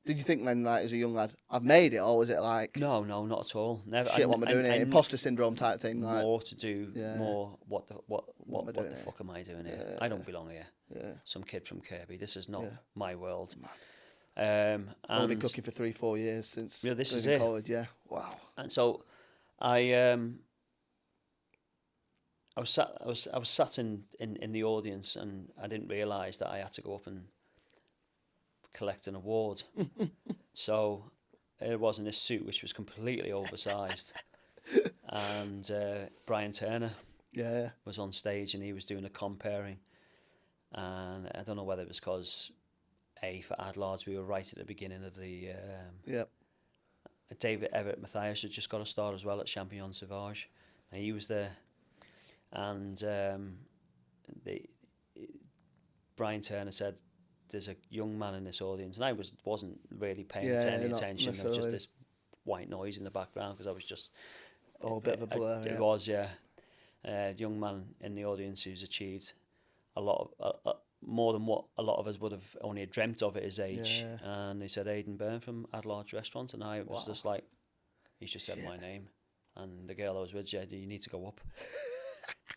Speaker 1: did you think then, like, as a young lad, I've made it, or was it like...
Speaker 2: No, not at all. Never.
Speaker 1: Shit, what am I doing here? Imposter syndrome type thing? Like,
Speaker 2: more to do, more, what the fuck am I doing here? I don't belong here.
Speaker 1: Yeah.
Speaker 2: Some kid from Kirby, this is not my world.
Speaker 1: I've been cooking for 3-4 years since
Speaker 2: this is it.
Speaker 1: College, yeah. Wow.
Speaker 2: And so I was sat in the audience, and I didn't realise that I had to go up and collect an award. So it was in this suit which was completely oversized, and Brian Turner was on stage, and he was doing a comparing, and I don't know whether it was because for Adlards we were right at the beginning of the David Everett Matthias had just got a star as well at Champion Sauvage, and he was there, and Brian Turner said, there's a young man in this audience, and I wasn't really paying any attention. There was just this white noise in the background because I was just
Speaker 1: a bit of a blur.
Speaker 2: It was, a young man in the audience who's achieved a lot of more than what a lot of us would have only dreamt of at his age. And he said Aiden Byrne from Adlards Restaurant, and I was just like, he's just said my name, and the girl I was with said, you need to go up.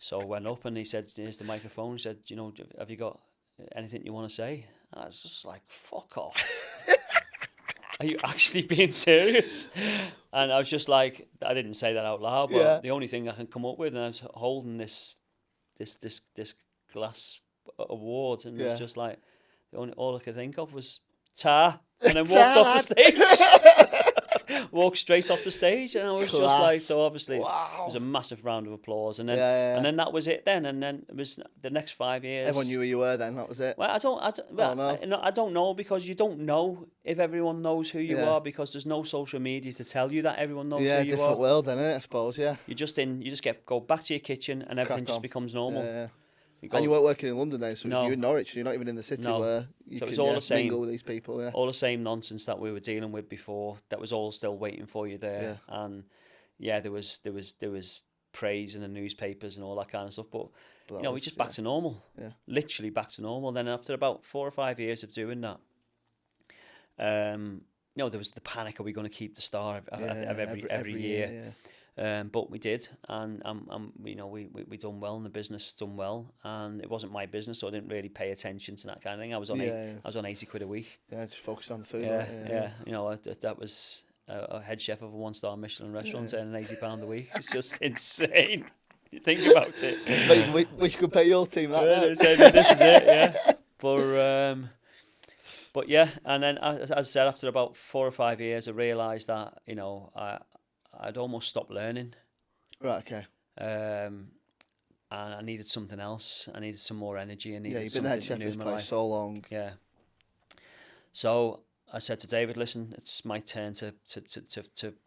Speaker 2: So I went up, and he said, here's the microphone. He said, you know, have you got anything you want to say? And I was just like, fuck off. Are you actually being serious? And I was just like, I didn't say that out loud, but the only thing I can come up with, and I was holding this glass award, and it was just like, all I could think of was Terre, and then walked off the stage. Walked straight off the stage, and I was just like, so obviously it was a massive round of applause, and then and then that was it then, and then it was the next 5 years.
Speaker 1: Everyone knew who you were then, that was it.
Speaker 2: Well, I don't know, because you don't know if everyone knows who you are, because there's no social media to tell you that everyone knows who you are.
Speaker 1: Yeah, different world then, isn't it, I suppose,
Speaker 2: You just go back to your kitchen, and everything just becomes normal.
Speaker 1: And you weren't working in London then, so you're in Norwich, so you're not even in the city where you
Speaker 2: so
Speaker 1: can
Speaker 2: it was all the same,
Speaker 1: mingle with these people.
Speaker 2: All the same nonsense that we were dealing with before, that was all still waiting for you there. And there was praise in the newspapers and all that kind of stuff, but you know, we're just back to normal. Literally back to normal. Then after about 4 or 5 years of doing that, you know, there was the panic: are we going to keep the star of every year? But we did, and you know, we done well, and the business done well, and it wasn't my business, so I didn't really pay attention to that kind of thing. I was on I was on 80 quid a week.
Speaker 1: Just focused on the food.
Speaker 2: You know, that was a head chef of a 1-star Michelin restaurant earning £80 a week. It's just insane. You think about it.
Speaker 1: Wish you could pay your team that.
Speaker 2: This is it, But yeah, and then as I said, after about 4 or 5 years, I realised that, you know, I'd almost stopped learning.
Speaker 1: Right, okay.
Speaker 2: And I needed something else. I needed some more energy. I needed
Speaker 1: you've been the head chef of this place so long.
Speaker 2: Yeah. So I said to David, listen, it's my turn to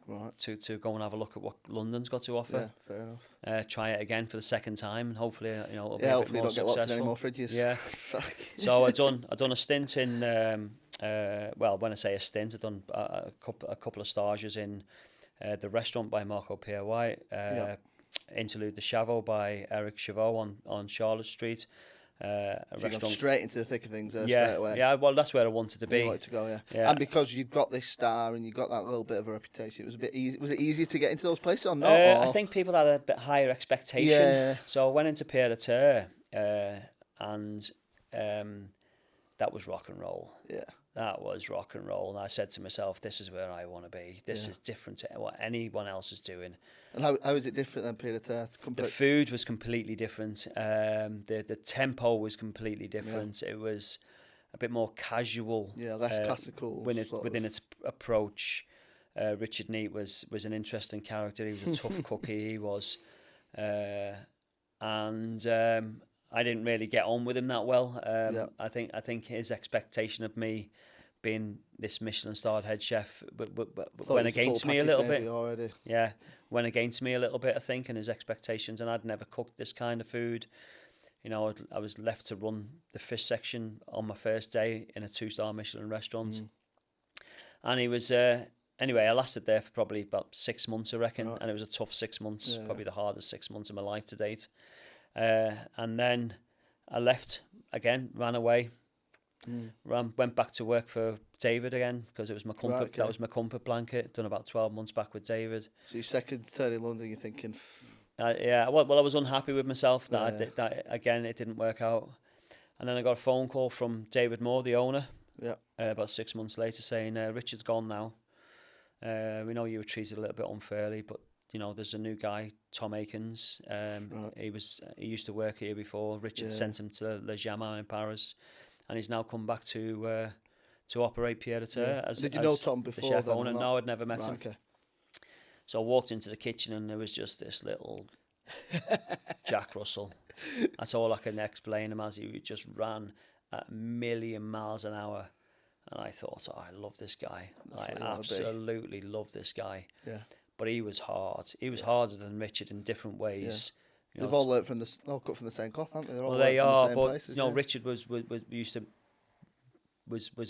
Speaker 2: go and have a look at what London's got to offer.
Speaker 1: Yeah, fair enough.
Speaker 2: Try it again for the second time, and hopefully, you know, it'll be
Speaker 1: hopefully
Speaker 2: a bit more
Speaker 1: don't
Speaker 2: successful.
Speaker 1: Get locked in any more fridges.
Speaker 2: Yeah. So I done a stint in. Well, when I say a stint, I've done a couple of stages in the restaurant by Marco Pierre-White. Interlude the Chavot by Eric Chavot on Charlotte Street.
Speaker 1: A restaurant straight into the thick of things there straight away.
Speaker 2: Yeah, well, that's where I wanted to be.
Speaker 1: You wanted to go, yeah. And because you've got this star and you've got that little bit of a reputation, it was a bit easy. Was it easier to get into those places or not?
Speaker 2: I think people had a bit higher expectation.
Speaker 1: Yeah.
Speaker 2: So I went into Terre, and that was rock and roll. Yeah. That was rock and roll. And I said to myself, this is where I want to be. This is different to what anyone else is doing.
Speaker 1: And how is it different than Pied à Terre?
Speaker 2: The food was completely different. The tempo was completely different. It was a bit more casual.
Speaker 1: Yeah, less classical.
Speaker 2: Within its approach. Richard Neat was an interesting character. He was a tough cookie. He was, and I didn't really get on with him that well. I think his expectation of me being this Michelin-starred head chef went against me a little bit.
Speaker 1: Already.
Speaker 2: Yeah, went against me a little bit, I think, and his expectations. And I'd never cooked this kind of food. You know, I was left to run the fish section on my first day in a 2-star Michelin restaurant. And he was... Anyway, I lasted there for probably about 6 months, I reckon, and it was a tough 6 months, probably the hardest 6 months of my life to date. And then I left again, ran away, went back to work for David again because it was my comfort.
Speaker 1: Right, okay.
Speaker 2: That was my comfort blanket. Done about 12 months back with David.
Speaker 1: So your second turn in London, you're thinking?
Speaker 2: Yeah. Well, I was unhappy with myself that again it didn't work out, and then I got a phone call from David Moore, the owner.
Speaker 1: Yeah.
Speaker 2: About 6 months later, saying Richard's gone now. We know you were treated a little bit unfairly, but you know there's a new guy, Tom Aikens. He used to work here before. Richard sent him to Le Jamin in Paris, and he's now come back to operate Pierre Terre as.
Speaker 1: Did you know Tom before
Speaker 2: the chef
Speaker 1: then,
Speaker 2: owner? No, I'd never met him.
Speaker 1: Okay.
Speaker 2: So I walked into the kitchen and there was just this little Jack Russell. That's all I can explain him as. He just ran at 1,000,000 miles an hour. And I thought, I love this guy. I absolutely love this guy.
Speaker 1: Yeah.
Speaker 2: But he was hard. He was harder than Richard in different ways.
Speaker 1: Yeah.
Speaker 2: You know,
Speaker 1: They've all learnt from all cut from the same cloth, haven't they? They're all
Speaker 2: they
Speaker 1: learnt
Speaker 2: are,
Speaker 1: from the same
Speaker 2: but
Speaker 1: places,
Speaker 2: you know, Richard was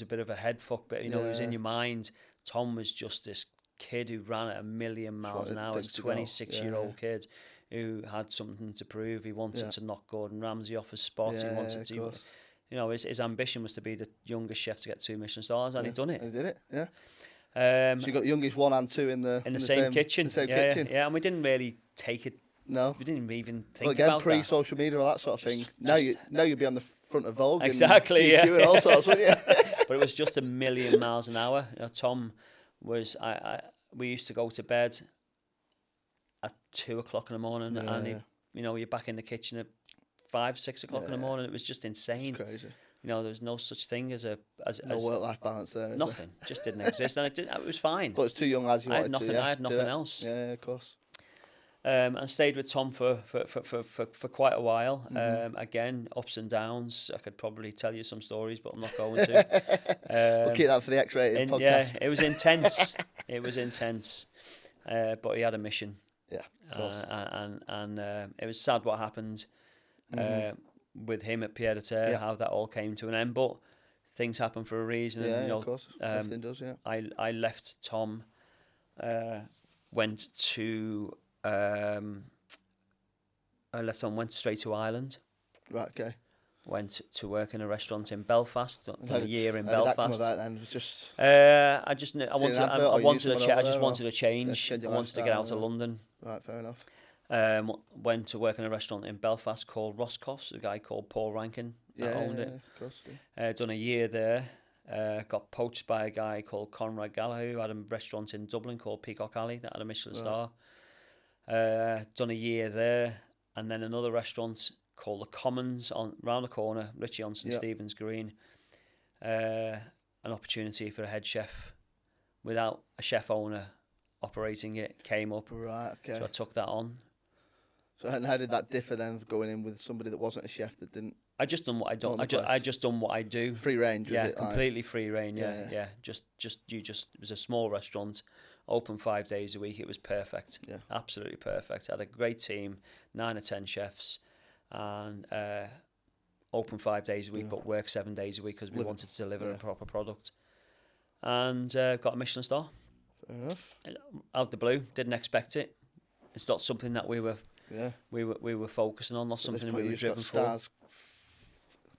Speaker 2: a bit of a head fuck, but you know, he was in your mind. Tom was just this kid who ran at 1,000,000 miles an hour. This 26-year-old kid who had something to prove. He wanted to knock Gordon Ramsay off his spot. He wanted to. You know, his ambition was to be the youngest chef to get 2 Michelin stars, and he'd done it.
Speaker 1: He did it, yeah. So you got the youngest 1 and 2 in the
Speaker 2: same kitchen.
Speaker 1: The same kitchen.
Speaker 2: Yeah, and we didn't really take it.
Speaker 1: No,
Speaker 2: we didn't even think
Speaker 1: again,
Speaker 2: about
Speaker 1: pre-social media, all that sort of thing. Now you'd be on the front of Vogue,
Speaker 2: exactly,
Speaker 1: and GQ and all sorts, wouldn't you?
Speaker 2: But it was just 1,000,000 miles an hour. You know, Tom was. We used to go to bed at 2 o'clock in the morning, and you know, you're back in the kitchen at 5, 6 o'clock in the morning. It was just insane.
Speaker 1: It's crazy.
Speaker 2: You know, there was no such thing as
Speaker 1: no work-life balance there. Is
Speaker 2: nothing. Just didn't exist, and it was fine.
Speaker 1: But it's too young as you wanted to.
Speaker 2: I had nothing else.
Speaker 1: Yeah, of course.
Speaker 2: And stayed with Tom for quite a while. Again, ups and downs. I could probably tell you some stories, but I'm not going to.
Speaker 1: We'll keep that for the X-rated podcast.
Speaker 2: Yeah, it was intense. It was intense. But he had a mission.
Speaker 1: Yeah, of course.
Speaker 2: And it was sad what happened with him at Pierre de Terre, how that all came to an end. But things happen for a reason.
Speaker 1: Yeah,
Speaker 2: and, you know,
Speaker 1: of course. Everything does, yeah.
Speaker 2: I left Tom, went straight to Ireland.
Speaker 1: Right, okay.
Speaker 2: Went to work in a restaurant in Belfast. Done a year in
Speaker 1: How did that
Speaker 2: Belfast.
Speaker 1: come about then? Was just
Speaker 2: I wanted a change. I wanted to get out of London.
Speaker 1: Right, fair enough.
Speaker 2: Went to work in a restaurant in Belfast called Roscoff's. A guy called Paul Rankin that owned it.
Speaker 1: Of course. Yeah.
Speaker 2: Done a year there. Got poached by a guy called Conrad Gallagher, who had a restaurant in Dublin called Peacock Alley that had a Michelin star. Done a year there, and then another restaurant called The Commons round the corner, Richie on St Stephen's Green. An opportunity for a head chef without a chef owner operating it came up.
Speaker 1: Right, okay.
Speaker 2: So I took that on.
Speaker 1: So how did that differ then, going in with somebody that wasn't a chef that didn't?
Speaker 2: I just done what I done. I just done what I do.
Speaker 1: Free range, was it?
Speaker 2: Completely free reign. Yeah. Just it was a small restaurant, open 5 days a week. It was perfect. Yeah, absolutely perfect. I had a great team, 9 or 10 chefs, and open 5 days a week, but work 7 days a week because we wanted to deliver a proper product. And got a Michelin star.
Speaker 1: Fair enough.
Speaker 2: Out the blue, didn't expect it. It's not something that we were focusing on. Not something we were driven for.
Speaker 1: Stars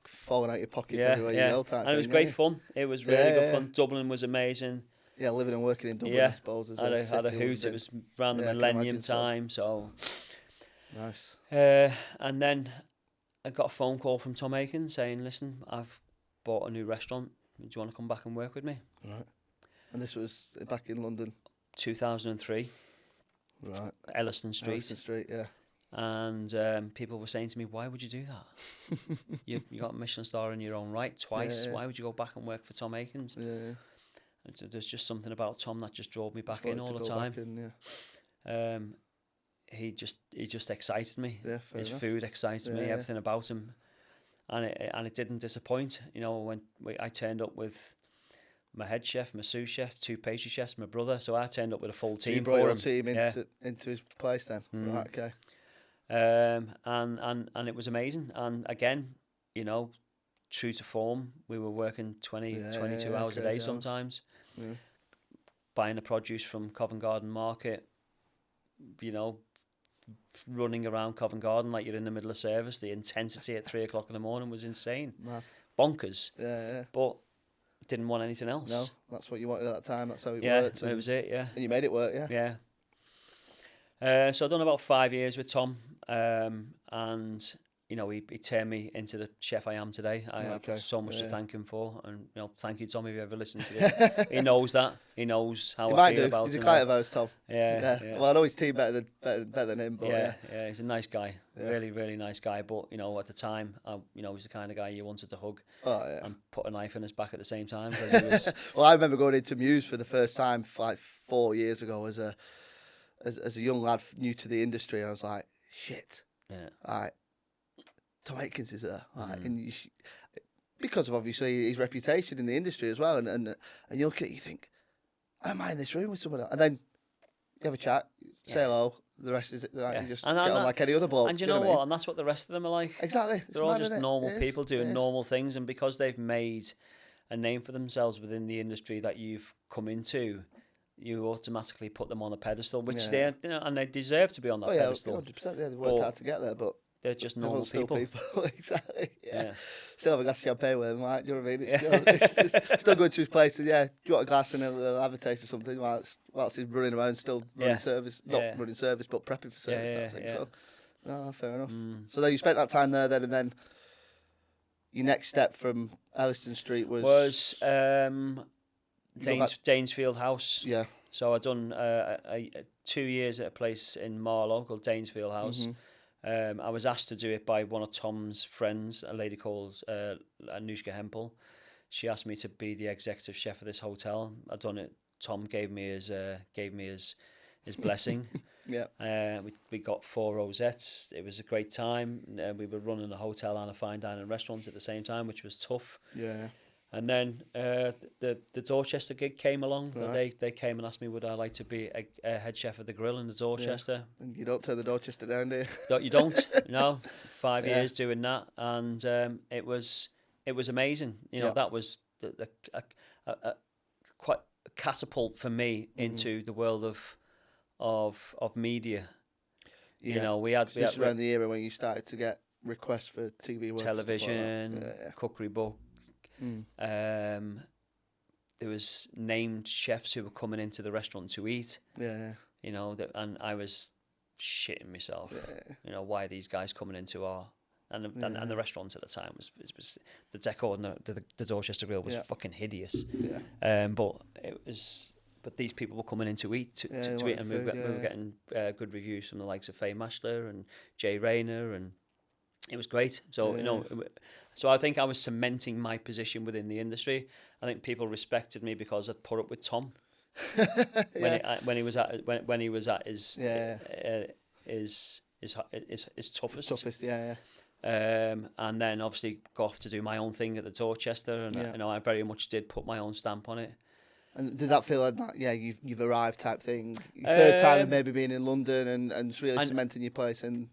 Speaker 1: falling out your pockets everywhere you go, type
Speaker 2: and it was great fun. It was really good fun. Dublin was amazing.
Speaker 1: Yeah, living and working in Dublin, I suppose.
Speaker 2: Had a hoot. It was around the millennium time, so
Speaker 1: nice.
Speaker 2: And then I got a phone call from Tom Aikens saying, "Listen, I've bought a new restaurant. Do you want to come back and work with me?"
Speaker 1: Right. And this was back in London.
Speaker 2: 2003.
Speaker 1: Right.
Speaker 2: Elystan Street.
Speaker 1: Elystan Street, yeah.
Speaker 2: And people were saying to me, "Why would you do that? you got a Michelin star in your own right twice. Why would you go back and work for Tom Aikens?"
Speaker 1: Yeah.
Speaker 2: There's just something about Tom that just drove me back
Speaker 1: Wanted
Speaker 2: in all
Speaker 1: to
Speaker 2: the
Speaker 1: go
Speaker 2: time.
Speaker 1: back in, yeah.
Speaker 2: He just excited me.
Speaker 1: Yeah, fair
Speaker 2: His
Speaker 1: enough.
Speaker 2: food excited me.
Speaker 1: Yeah.
Speaker 2: Everything about him, and it didn't disappoint. You know, when I turned up with my head chef, my sous chef, 2 pastry chefs, my brother. So I turned up with a full team.
Speaker 1: So you brought
Speaker 2: for
Speaker 1: your
Speaker 2: him.
Speaker 1: team into his place then, right? Okay.
Speaker 2: And it was amazing. And again, you know, true to form, we were working 22 hours a day sometimes, buying the produce from Covent Garden Market, you know, running around Covent Garden like you're in the middle of service. The intensity at 3 o'clock in the morning was insane.
Speaker 1: Mad.
Speaker 2: Bonkers.
Speaker 1: Yeah.
Speaker 2: But didn't want anything else.
Speaker 1: No, that's what you wanted at that time. That's how it
Speaker 2: Yeah,
Speaker 1: worked.
Speaker 2: that was it, yeah.
Speaker 1: And you made it work, yeah.
Speaker 2: Yeah. So I've done about 5 years with Tom, and you know, he turned me into the chef I am today. I have so much to thank him for, and you know, thank you, Tom, if you ever listen to this. He knows that. He knows how I feel about him.
Speaker 1: He's a client of ours, Tom.
Speaker 2: Yeah.
Speaker 1: Well, I know his team better than him, but
Speaker 2: yeah, he's a nice guy. Really, really nice guy. But you know, at the time, you know, he's the kind of guy you wanted to hug and put a knife in his back at the same time. He was...
Speaker 1: Well, I remember going into Muse for the first time like 4 years ago as a young lad new to the industry, and I was like, shit.
Speaker 2: Yeah.
Speaker 1: Like, Tom Atkins is there, and because of obviously his reputation in the industry as well, and you look at it, you think, am I in this room with someone else? And then you have a chat, say hello. The rest is like you just get on like any other bloke.
Speaker 2: And you know what? And that's what the rest of them are like.
Speaker 1: Exactly.
Speaker 2: They're all just normal people doing normal things, and because they've made a name for themselves within the industry that you've come into, you automatically put them on a pedestal, which they, you know, and they deserve to be on that pedestal.
Speaker 1: 100%. They've worked hard to get there, but
Speaker 2: they're just normal people.
Speaker 1: Exactly. Yeah. Still have a glass of champagne with them, like, do you know what I mean? It's still going to his place, and do you want a glass and they'll have a taste or something whilst he's running around, still running service, not running service, but prepping for service. I think so. No, fair enough. So then you spent that time there, then, and then your next step from Elystan Street was
Speaker 2: Danesfield House.
Speaker 1: Yeah.
Speaker 2: So I'd done 2 years at a place in Marlow called Danesfield House. I was asked to do it by one of Tom's friends, a lady called Anushka Hempel. She asked me to be the executive chef of this hotel. I'd done it. Tom gave me his blessing.
Speaker 1: Yeah.
Speaker 2: We got 4 rosettes. It was a great time. We were running a hotel and a fine dining restaurant at the same time, which was tough.
Speaker 1: Yeah.
Speaker 2: And then the Dorchester gig came along. Right. They came and asked me would I like to be a head chef of the grill in the Dorchester.
Speaker 1: Yeah. And you don't turn the Dorchester down, do
Speaker 2: you? You don't. No. 5 years doing that, and it was amazing. You know, that was quite a catapult for me into the world of media. Yeah. You know, we had
Speaker 1: around the era when you started to get requests for TV work,
Speaker 2: television, cookery book. There was named chefs who were coming into the restaurant to eat.
Speaker 1: Yeah.
Speaker 2: You know, and I was shitting myself.
Speaker 1: Yeah.
Speaker 2: You know, why are these guys coming into our and the restaurant at the time was the decor and the Dorchester grill was fucking hideous.
Speaker 1: Yeah.
Speaker 2: But these people were coming in to eat to eat, and we were getting good reviews from the likes of Faye Mashler and Jay Rayner, and it was great. So you know. So I think I was cementing my position within the industry. I think people respected me because I'd put up with Tom when he was at his toughest. And then obviously got off to do my own thing at the Dorchester, and you know, I very much did put my own stamp on it.
Speaker 1: And did that feel like that? Yeah, you've arrived type thing. Your third time of maybe being in London and really cementing your place in.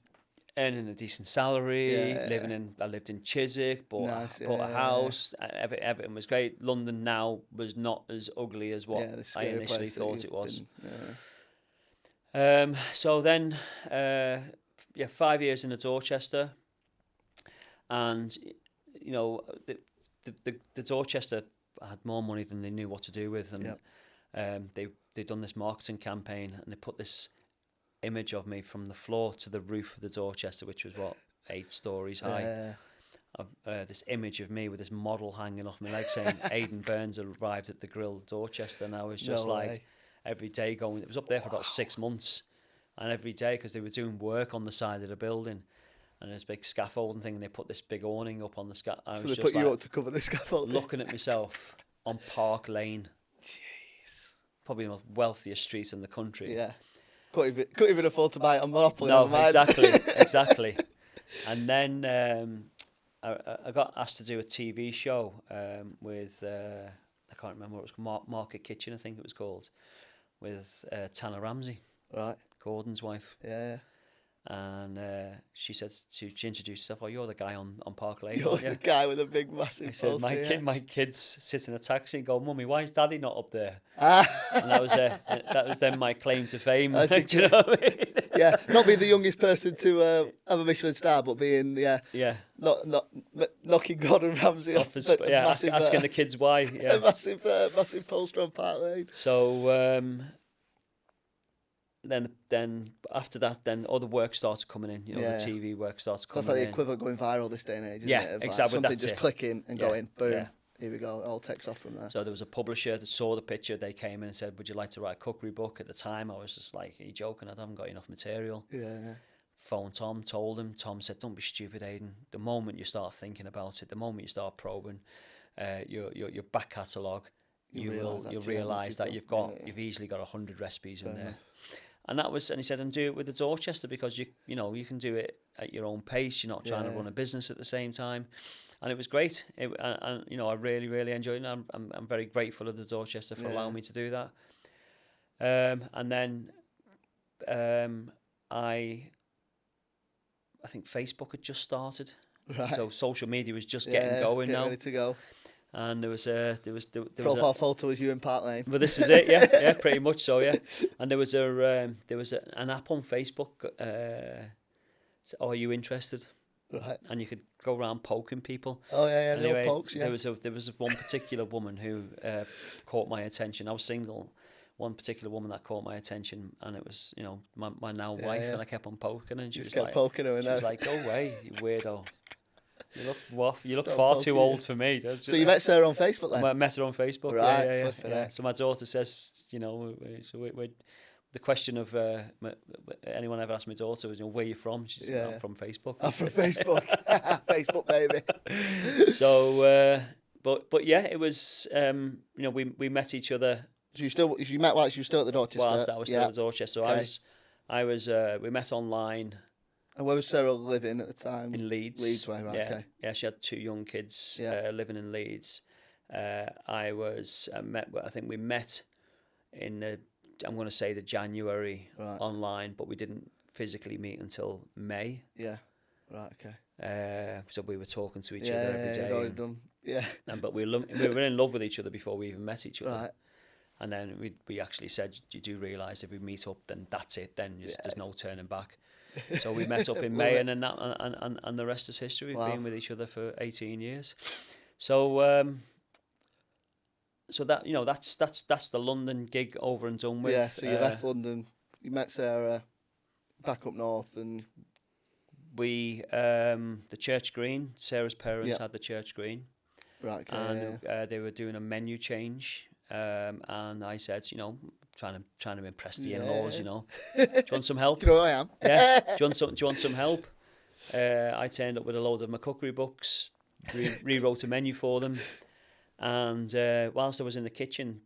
Speaker 2: Earning a decent salary, I lived in Chiswick, bought a house. Everything was great. London now was not as ugly as what I initially thought it was. So then, 5 years in the Dorchester, and you know, the Dorchester had more money than they knew what to do with, and they'd done this marketing campaign, and they put this image of me from the floor to the roof of the Dorchester, which was 8 stories high. This image of me with this model hanging off my leg saying Aiden Byrne's arrived at the grill Dorchester, and I was just every day going. It was up there for about 6 months, and every day because they were doing work on the side of the building, and there's a big scaffolding thing, and they put this big awning up on the
Speaker 1: So they put you up to cover the scaffolding.
Speaker 2: Looking at myself on Park Lane.
Speaker 1: Jeez.
Speaker 2: Probably the most wealthiest street in the country.
Speaker 1: Yeah. Couldn't even afford to buy it on Monopoly.
Speaker 2: No,
Speaker 1: never mind.
Speaker 2: exactly. And then I got asked to do a TV show with, I can't remember what it was called, Market Kitchen, I think it was called, with Tanner Ramsey,
Speaker 1: Right.
Speaker 2: Gordon's wife.
Speaker 1: Yeah.
Speaker 2: And she said, she introduced herself, oh, you're the guy on Park Lane,
Speaker 1: You're
Speaker 2: aren't you?
Speaker 1: the guy with a big, massive
Speaker 2: I said,
Speaker 1: poster.
Speaker 2: my kids sit in a taxi and go, Mummy, why is Daddy not up there?
Speaker 1: Ah.
Speaker 2: And that was then my claim to fame. Do
Speaker 1: That's
Speaker 2: you know what I mean?
Speaker 1: Yeah, not being the youngest person to have a Michelin star, but being not knocking Gordon Ramsay off.
Speaker 2: Asking the kids why. Yeah,
Speaker 1: a massive poster on Park Lane.
Speaker 2: So then after that, then other work started coming in. You know, the TV work started coming in.
Speaker 1: That's like the equivalent of going viral this day and age, isn't it? Of
Speaker 2: exactly.
Speaker 1: Something just clicking and going, boom.
Speaker 2: Yeah.
Speaker 1: Here we go. It all takes off from there.
Speaker 2: So there was a publisher that saw the picture. They came in and said, "Would you like to write a cookery book?" At the time, I was just like, "Are you joking? I haven't got enough material."
Speaker 1: Yeah.
Speaker 2: Phoned Tom, told him. Tom said, "Don't be stupid, Aiden. The moment you start thinking about it, the moment you start probing your back catalogue, you'll realise that you've easily got 100 recipes in there." And that was, and he said, "And do it with the Dorchester because you can do it at your own pace. You're not trying to run a business at the same time." And it was great. And I really, really enjoyed it. I'm very grateful of the Dorchester for allowing me to do that. And then I think Facebook had just started, so social media was just getting going now.
Speaker 1: Ready to go.
Speaker 2: And there was
Speaker 1: profile photo was you in Park Lane.
Speaker 2: Well, this is it, yeah, pretty much so, yeah. And there was an app on Facebook. Are you interested?
Speaker 1: Right.
Speaker 2: And you could go around poking people.
Speaker 1: Oh yeah,
Speaker 2: anyway,
Speaker 1: pokes. Yeah.
Speaker 2: There was one particular woman who caught my attention. I was single. One particular woman that caught my attention, and it was my now wife, and I kept on poking her, and she was like, poking her, go away, you weirdo. You look far too old for me.
Speaker 1: So you met Sarah on Facebook then?
Speaker 2: I met her on Facebook.
Speaker 1: Right.
Speaker 2: Yeah. So my daughter says, the question of anyone ever asked my daughter was, where are you from? She's I'm from Facebook.
Speaker 1: I'm from Facebook. Facebook baby.
Speaker 2: So, but yeah, it was. We met each other.
Speaker 1: So you met whilst you were still at the Dorchester.
Speaker 2: Whilst I was still at the Dorchester. So we met online.
Speaker 1: And where was Sarah living at the time?
Speaker 2: In Leeds.
Speaker 1: Leeds way, right? Okay.
Speaker 2: Yeah, she had 2 young kids living in Leeds. I think we met in I'm going to say the January online, but we didn't physically meet until May.
Speaker 1: Yeah. Right. Okay.
Speaker 2: So we were talking to each other every day. But we were in love with each other before we even met each other.
Speaker 1: Right.
Speaker 2: And then we actually said, you do realise if we meet up, then that's it. Then there's no turning back. So we met up in May, and then and the rest is history. We've been with each other for 18 years. So so that that's the London gig over and done with.
Speaker 1: Yeah. So you left London. You met Sarah back up north, and
Speaker 2: we the Church Green. Sarah's parents had the Church Green.
Speaker 1: Right. Okay,
Speaker 2: and they were doing a menu change. And I said, trying to impress the in-laws, do you want some help?
Speaker 1: Do you know who I am?
Speaker 2: Yeah. Do you want some help? I turned up with a load of my cookery books, rewrote a menu for them, and whilst I was in the kitchen,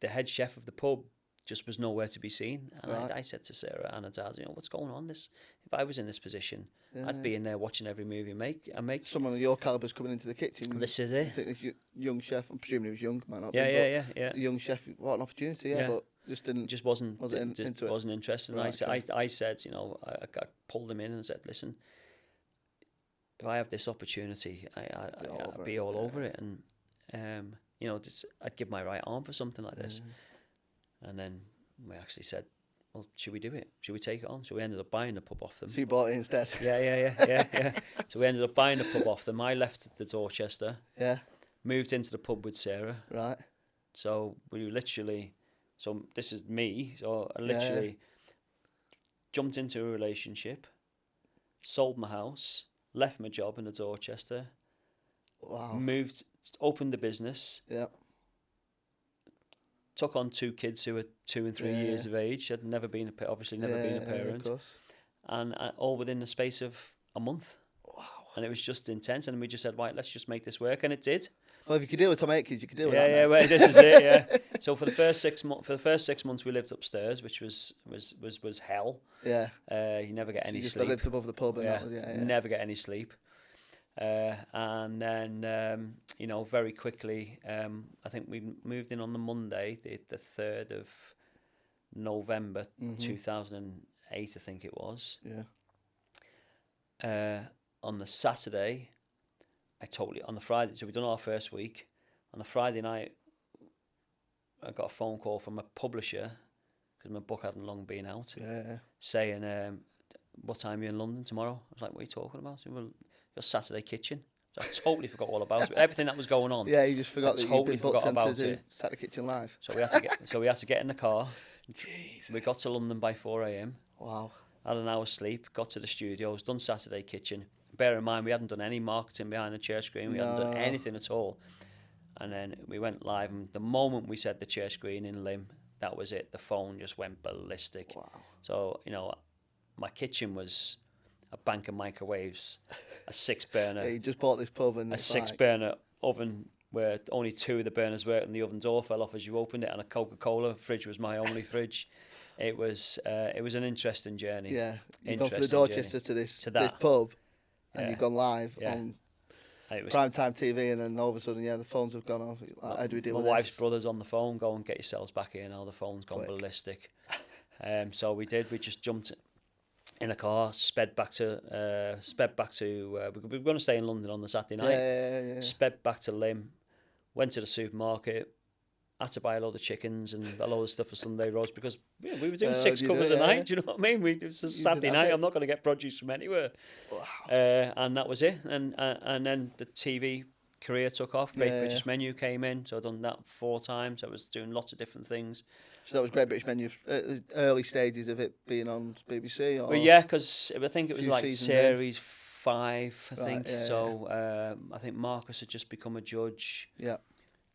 Speaker 2: the head chef of the pub just was nowhere to be seen. And I said to Sarah and her dad, what's going on? If I was in this position, I'd be in there watching every movie I make.
Speaker 1: Someone of your caliber's coming into the kitchen.
Speaker 2: This is it.
Speaker 1: I think this young chef, I'm presuming he was young, man.
Speaker 2: Yeah.
Speaker 1: Young chef, what an opportunity, but just wasn't
Speaker 2: interested. And I said, I pulled him in and said, listen, if I have this opportunity, I'd be all over it. And I'd give my right arm for something like this. And then we actually said, well, should we do it? Should we take it on? So we ended up buying the pub off them.
Speaker 1: So you bought it instead?
Speaker 2: Yeah. So we ended up buying the pub off them. I left the Dorchester.
Speaker 1: Yeah.
Speaker 2: Moved into the pub with Sarah.
Speaker 1: Right.
Speaker 2: So we literally, so this is me. So I literally jumped into a relationship, sold my house, left my job in the Dorchester.
Speaker 1: Wow.
Speaker 2: Moved, opened the business.
Speaker 1: Yeah.
Speaker 2: Took on 2 kids who were 2 and 3 years of age. I'd never been a parent, and all within the space of a month.
Speaker 1: Wow!
Speaker 2: And it was just intense. And we just said, right, let's just make this work, and it did.
Speaker 1: Well, if you could deal with Tom Aikens, you could deal with that.
Speaker 2: Yeah,
Speaker 1: mate.
Speaker 2: well, this is it. Yeah. So for the first 6 months, we lived upstairs, which was hell.
Speaker 1: Yeah.
Speaker 2: You never get
Speaker 1: So
Speaker 2: any
Speaker 1: you just
Speaker 2: sleep.
Speaker 1: lived above the pub, and
Speaker 2: Yeah,
Speaker 1: that was
Speaker 2: never get any sleep. And then very quickly, I think we moved in on the Monday, the 3rd of November 2008, I think it was.
Speaker 1: Yeah.
Speaker 2: On the Saturday, on the Friday, so we'd done our first week. On the Friday night, I got a phone call from a publisher, because my book hadn't long been out, saying, what time are you in London tomorrow? I was like, what are you talking about? He said, well, your Saturday kitchen. So I totally forgot all about it. Everything that was going on.
Speaker 1: Yeah, you just forgot that
Speaker 2: totally
Speaker 1: you'd been booked
Speaker 2: forgot
Speaker 1: into
Speaker 2: about
Speaker 1: do
Speaker 2: it.
Speaker 1: Saturday Kitchen Live.
Speaker 2: So we had to get in the car.
Speaker 1: Jesus.
Speaker 2: We got to London by 4 a.m.
Speaker 1: Wow.
Speaker 2: Had an hour's sleep, got to the studios, done Saturday Kitchen. Bear in mind, we hadn't done any marketing behind the church screen. We hadn't done anything at all. And then we went live, and the moment we said the church screen in Lim, that was it. The phone just went ballistic.
Speaker 1: Wow.
Speaker 2: So, my kitchen was a bank of microwaves, a 6-burner.
Speaker 1: Yeah, you just bought this pub and
Speaker 2: a 6-burner oven where only 2 of the burners worked, and the oven door fell off as you opened it, and a Coca-Cola fridge was my only fridge. It was an interesting journey.
Speaker 1: Yeah, you've gone from the Dorchester to this pub, and you've gone live on primetime TV, and then all of a sudden, the phones have gone off. How do we deal with this?
Speaker 2: My wife's brother's on the phone, go and get yourselves back here now, the phone's gone ballistic. So we just jumped in a car, sped back to we were going to stay in London on the Saturday night.
Speaker 1: Yeah.
Speaker 2: Sped back to Lim, went to the supermarket, had to buy a load of chickens and a load of stuff for Sunday roast, because we were doing 6 covers a night. Do you know what I mean? It was a Saturday night. I'm not going to get produce from anywhere.
Speaker 1: Wow.
Speaker 2: And that was it. And then the TV career took off. Great British Menu came in, so I've done that 4 times. I was doing lots of different things.
Speaker 1: So that was Great British Menu at the early stages of it being on BBC? Or
Speaker 2: well, yeah, because I think it was like series 5, I think.
Speaker 1: Yeah,
Speaker 2: so I think Marcus had just become a judge.
Speaker 1: Yeah.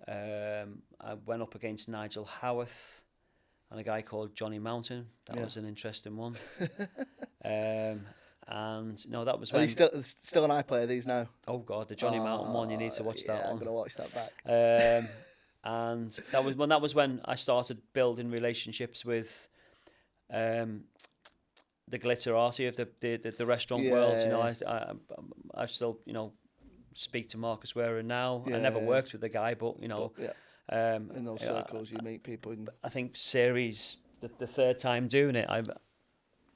Speaker 2: I went up against Nigel Howarth and a guy called Johnny Mountain. That was an interesting one. And no, that was when...
Speaker 1: Are they still an iPlayer, these now?
Speaker 2: Oh, God, the Johnny Mountain one, you need to watch that one.
Speaker 1: I'm going to watch that back.
Speaker 2: And that was when I started building relationships with the glitterati of the restaurant world. I still, speak to Marcus Ware now. I never worked with the guy, but,
Speaker 1: in those circles, you meet people.
Speaker 2: I think series, the 3rd time doing it, I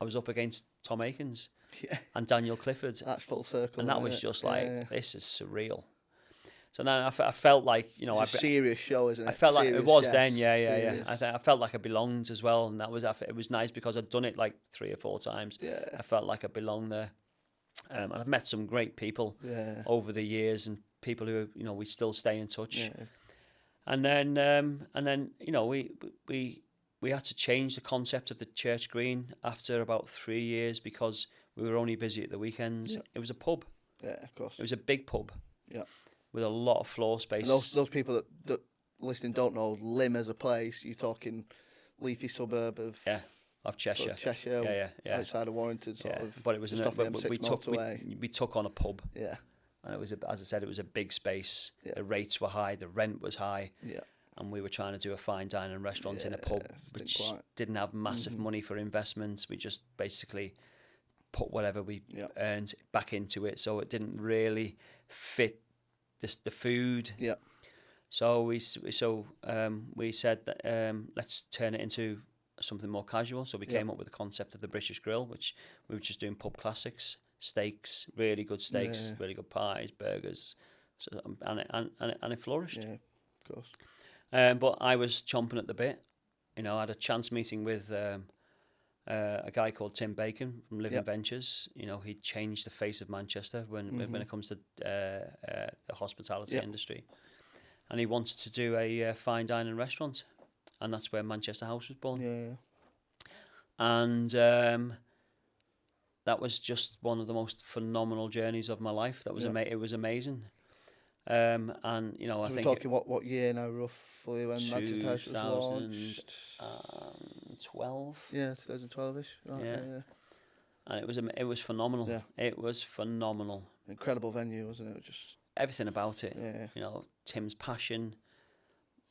Speaker 2: was up against Tom Aikens and Daniel Clifford.
Speaker 1: That's full circle.
Speaker 2: And that was just like, this is surreal. So then I felt like,
Speaker 1: it's a serious show, isn't it?
Speaker 2: I felt like
Speaker 1: serious
Speaker 2: it was
Speaker 1: chefs,
Speaker 2: then, yeah. I felt like I belonged as well, and it was nice because I'd done it like 3 or 4 times.
Speaker 1: Yeah.
Speaker 2: I felt like I belonged there. And I've met some great people over the years, and people who we still stay in touch. Yeah. And then we had to change the concept of the church green after about 3 years, because we were only busy at the weekends. It was a pub.
Speaker 1: Yeah, of course.
Speaker 2: It was a big pub.
Speaker 1: Yeah.
Speaker 2: With a lot of floor space.
Speaker 1: And those people that listening don't know Lim as a place. You're talking leafy suburb of
Speaker 2: Cheshire.
Speaker 1: Sort of Cheshire, outside of Warrington, sort of.
Speaker 2: But it was we took on a pub.
Speaker 1: Yeah.
Speaker 2: And it was, as I said, it was a big space. Yeah. The rates were high, the rent was high.
Speaker 1: Yeah.
Speaker 2: And we were trying to do a fine dining restaurant in a pub, which didn't have massive money for investments. We just basically put whatever we earned back into it, so it didn't really fit the food.
Speaker 1: Yeah.
Speaker 2: So we said that let's turn it into something more casual. So we came up with the concept of the British Grill, which we were just doing pub classics, steaks, really good steaks, really good pies, burgers, and it flourished.
Speaker 1: Yeah, of course.
Speaker 2: But I was chomping at the bit. I had a chance meeting with a guy called Tim Bacon from Living Ventures. He changed the face of Manchester when it comes to the hospitality industry, and he wanted to do a fine dining restaurant, and that's where Manchester House was born.
Speaker 1: Yeah.
Speaker 2: And that was just one of the most phenomenal journeys of my life. That was it was amazing. And I think
Speaker 1: we're talking what year now, roughly, when Manchester House was launched?
Speaker 2: 2012.
Speaker 1: Yeah, 2012ish. Right, yeah.
Speaker 2: And it was phenomenal. Yeah. It was phenomenal.
Speaker 1: Incredible venue, wasn't it? Just
Speaker 2: everything about it.
Speaker 1: Yeah.
Speaker 2: You know, Tim's passion,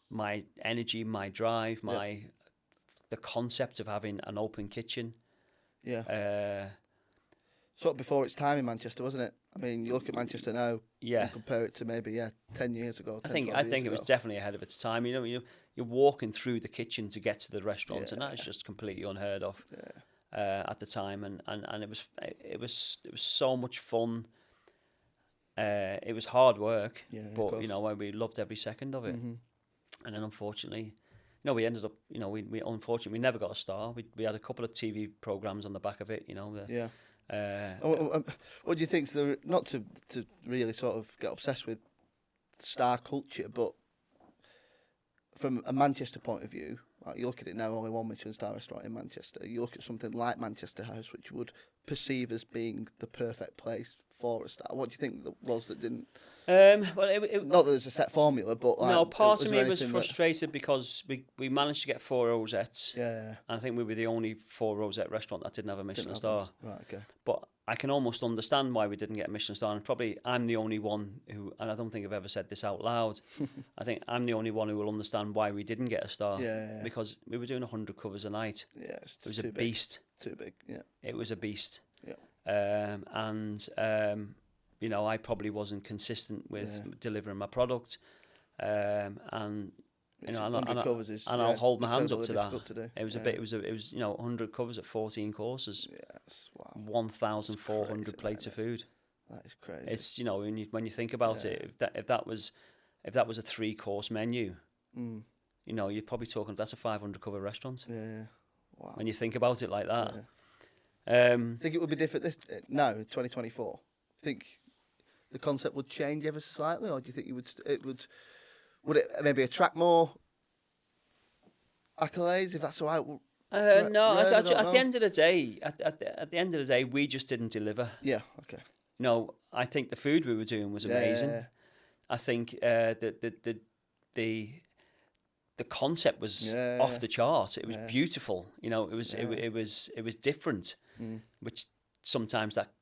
Speaker 2: my energy, my drive, the concept of having an open kitchen.
Speaker 1: Yeah. Sort of before its time in Manchester, wasn't it? I mean, you look at Manchester now.
Speaker 2: Yeah.
Speaker 1: And compare it to maybe 10 years ago. 10,
Speaker 2: I
Speaker 1: 12
Speaker 2: think
Speaker 1: years
Speaker 2: it was
Speaker 1: ago.
Speaker 2: definitely ahead of its time. You know, you're walking through the kitchen to get to the restaurant, and that is just completely unheard of at the time. And it was so much fun. It was hard work, but you know, we loved every second of it.
Speaker 1: Mm-hmm.
Speaker 2: And then unfortunately, you know, we ended up, you know, we unfortunately we never got a star. We had a couple of TV programs on the back of it, you know.
Speaker 1: What do you think's not to really sort of get obsessed with star culture, but from a Manchester point of view, like you look at it now, only one Michelin star restaurant in Manchester. You look at something like Manchester House, which you would perceive as being the perfect place for a star. What do you think that was that didn't?
Speaker 2: Well,
Speaker 1: not that there's a set formula, but like,
Speaker 2: no, part of me was frustrated because we managed to get 4 rosettes.
Speaker 1: Yeah.
Speaker 2: And I think we were the only 4 rosette restaurant that didn't have a Michelin star.
Speaker 1: Right, okay.
Speaker 2: But I can almost understand why we didn't get a Michelin star, and probably I'm the only one who, and I don't think I've ever said this out loud, I think I'm the only one who will understand why we didn't get a star.
Speaker 1: Yeah.
Speaker 2: Because we were doing 100 covers a night.
Speaker 1: Yeah,
Speaker 2: it was a beast.
Speaker 1: Too big, yeah.
Speaker 2: It was a beast.
Speaker 1: Yeah.
Speaker 2: You know, I probably wasn't consistent with delivering my product, and you know, I'll hold my hands up to that. It was it was you know 100 covers at 14 courses.
Speaker 1: Yes, wow.
Speaker 2: 1,400 plates of food.
Speaker 1: That is crazy.
Speaker 2: It's, you know, when you think about it, if that was a 3-course menu, you know, you're probably talking that's a 500 cover restaurant.
Speaker 1: Yeah, wow.
Speaker 2: When you think about it like that.
Speaker 1: Think it would be different now, 2024. Think the concept would change ever so slightly, or do you think would it maybe attract more accolades, if that's all right?
Speaker 2: No, at the end of the day, at the end of the day, we just didn't deliver.
Speaker 1: Yeah, okay.
Speaker 2: No, I think the food we were doing was amazing. Yeah. I think the concept was off the chart. It was beautiful. You know, it was different, which sometimes that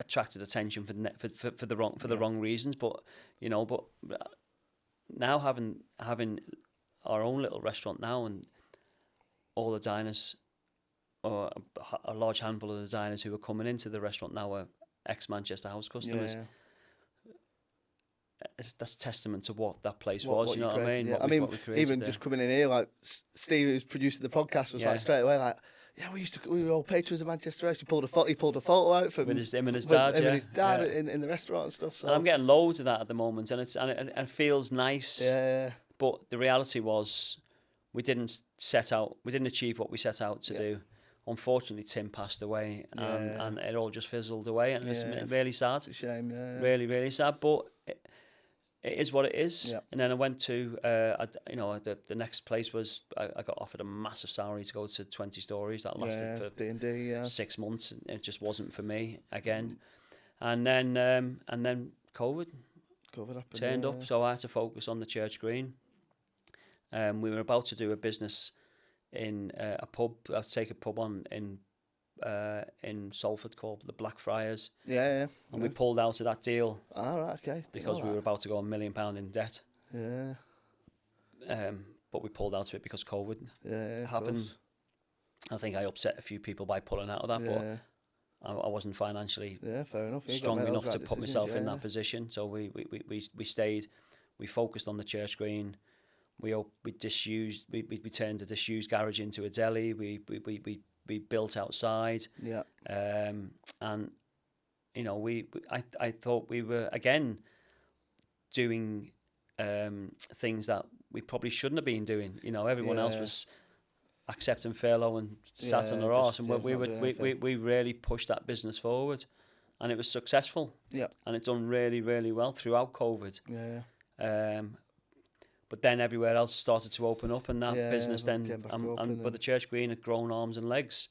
Speaker 2: attracted attention for the wrong reasons. But you know, but now having our own little restaurant now, and all the diners, or a large handful of the diners who are coming into the restaurant now are ex-Manchester House customers. That's testament to what that place was. What you know what I mean?
Speaker 1: Yeah. Even just coming in here, like Steve, who's producing the podcast, was like straight away like, "Yeah, we were all patrons of Manchester House." He pulled a photo out from
Speaker 2: him and his dad.
Speaker 1: Him and his dad in the restaurant and stuff. So
Speaker 2: and I'm getting loads of that at the moment, and it feels nice.
Speaker 1: Yeah.
Speaker 2: But the reality was, we didn't achieve what we set out to do. Unfortunately, Tim passed away, and it all just fizzled away, and it's really sad.
Speaker 1: It's a shame,
Speaker 2: Really, really sad. But it is what it is. Yeah. And then I went to, the next place was, I got offered a massive salary to go to 20 Stories. That lasted for
Speaker 1: D&D,
Speaker 2: 6 months. And it just wasn't for me again. And then COVID
Speaker 1: happened,
Speaker 2: turned up, so I had to focus on the Church Green. We were about to do a business in a pub. I'd take a pub on in Salford called the Blackfriars.
Speaker 1: And
Speaker 2: we pulled out of that deal.
Speaker 1: Right, okay.
Speaker 2: Because we were about to go £1 million in debt.
Speaker 1: Yeah.
Speaker 2: But we pulled out of it because COVID happened. I think I upset a few people by pulling out of that, but I wasn't financially
Speaker 1: fair enough.
Speaker 2: strong enough to put myself in that position. So we stayed. We focused on the Church Green. We turned a disused garage into a deli. We built outside.
Speaker 1: Yeah.
Speaker 2: And you know, I thought we were again doing things that we probably shouldn't have been doing. You know, everyone else was accepting furlough and sat on their arse, and we really pushed that business forward, and it was successful.
Speaker 1: Yeah.
Speaker 2: And it done really, really well throughout COVID.
Speaker 1: Yeah.
Speaker 2: But then everywhere else started to open up, and that business then, but the Church Green had grown arms and legs,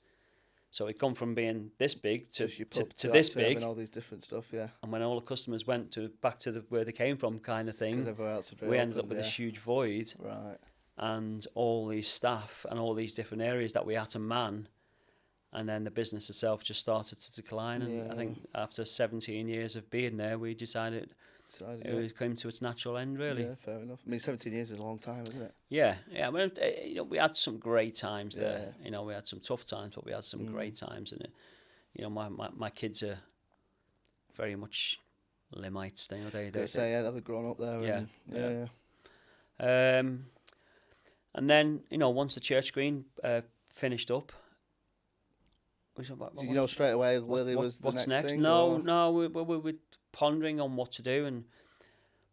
Speaker 2: so it gone from being this big to this big,
Speaker 1: and all these different stuff,
Speaker 2: And when all the customers went back to where they came from, kind of thing, we ended up with this huge void,
Speaker 1: right?
Speaker 2: And all these staff and all these different areas that we had to man, And then the business itself just started to decline. And I think after 17 years of being there, we decided it came to its natural end, really.
Speaker 1: Yeah, fair enough. I mean, 17 years is a long time, isn't it?
Speaker 2: Yeah. I mean, we had some great times there. You know, we had some tough times, but we had some great times. And, my kids are very much Limites.
Speaker 1: They've grown up there.
Speaker 2: And then, once the church green finished up,
Speaker 1: did you know straight away Lily was the
Speaker 2: what's
Speaker 1: next thing?
Speaker 2: No, we were pondering on what to do, and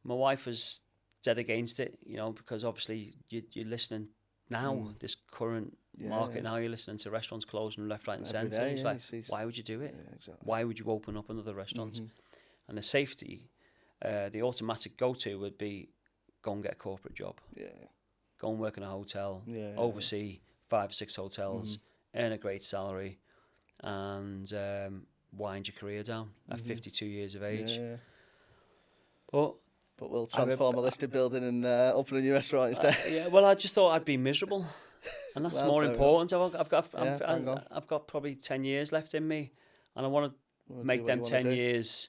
Speaker 2: my wife was dead against it, because obviously you're listening now, this current market now, you're listening to restaurants closing left, right and centre. It's like, why would you do it?
Speaker 1: Yeah, exactly.
Speaker 2: Why would you open up another restaurant? And the safety, the automatic go-to would be go and get a corporate job.
Speaker 1: Yeah.
Speaker 2: Go and work in a hotel, oversee 5 or 6 hotels, earn a great salary, and wind your career down at 52 years of age.
Speaker 1: Yeah.
Speaker 2: But
Speaker 1: we'll transform a listed building and open a new restaurant instead.
Speaker 2: Well, I just thought I'd be miserable, and that's more important. I've got probably 10 years left in me, and I want to make them 10 years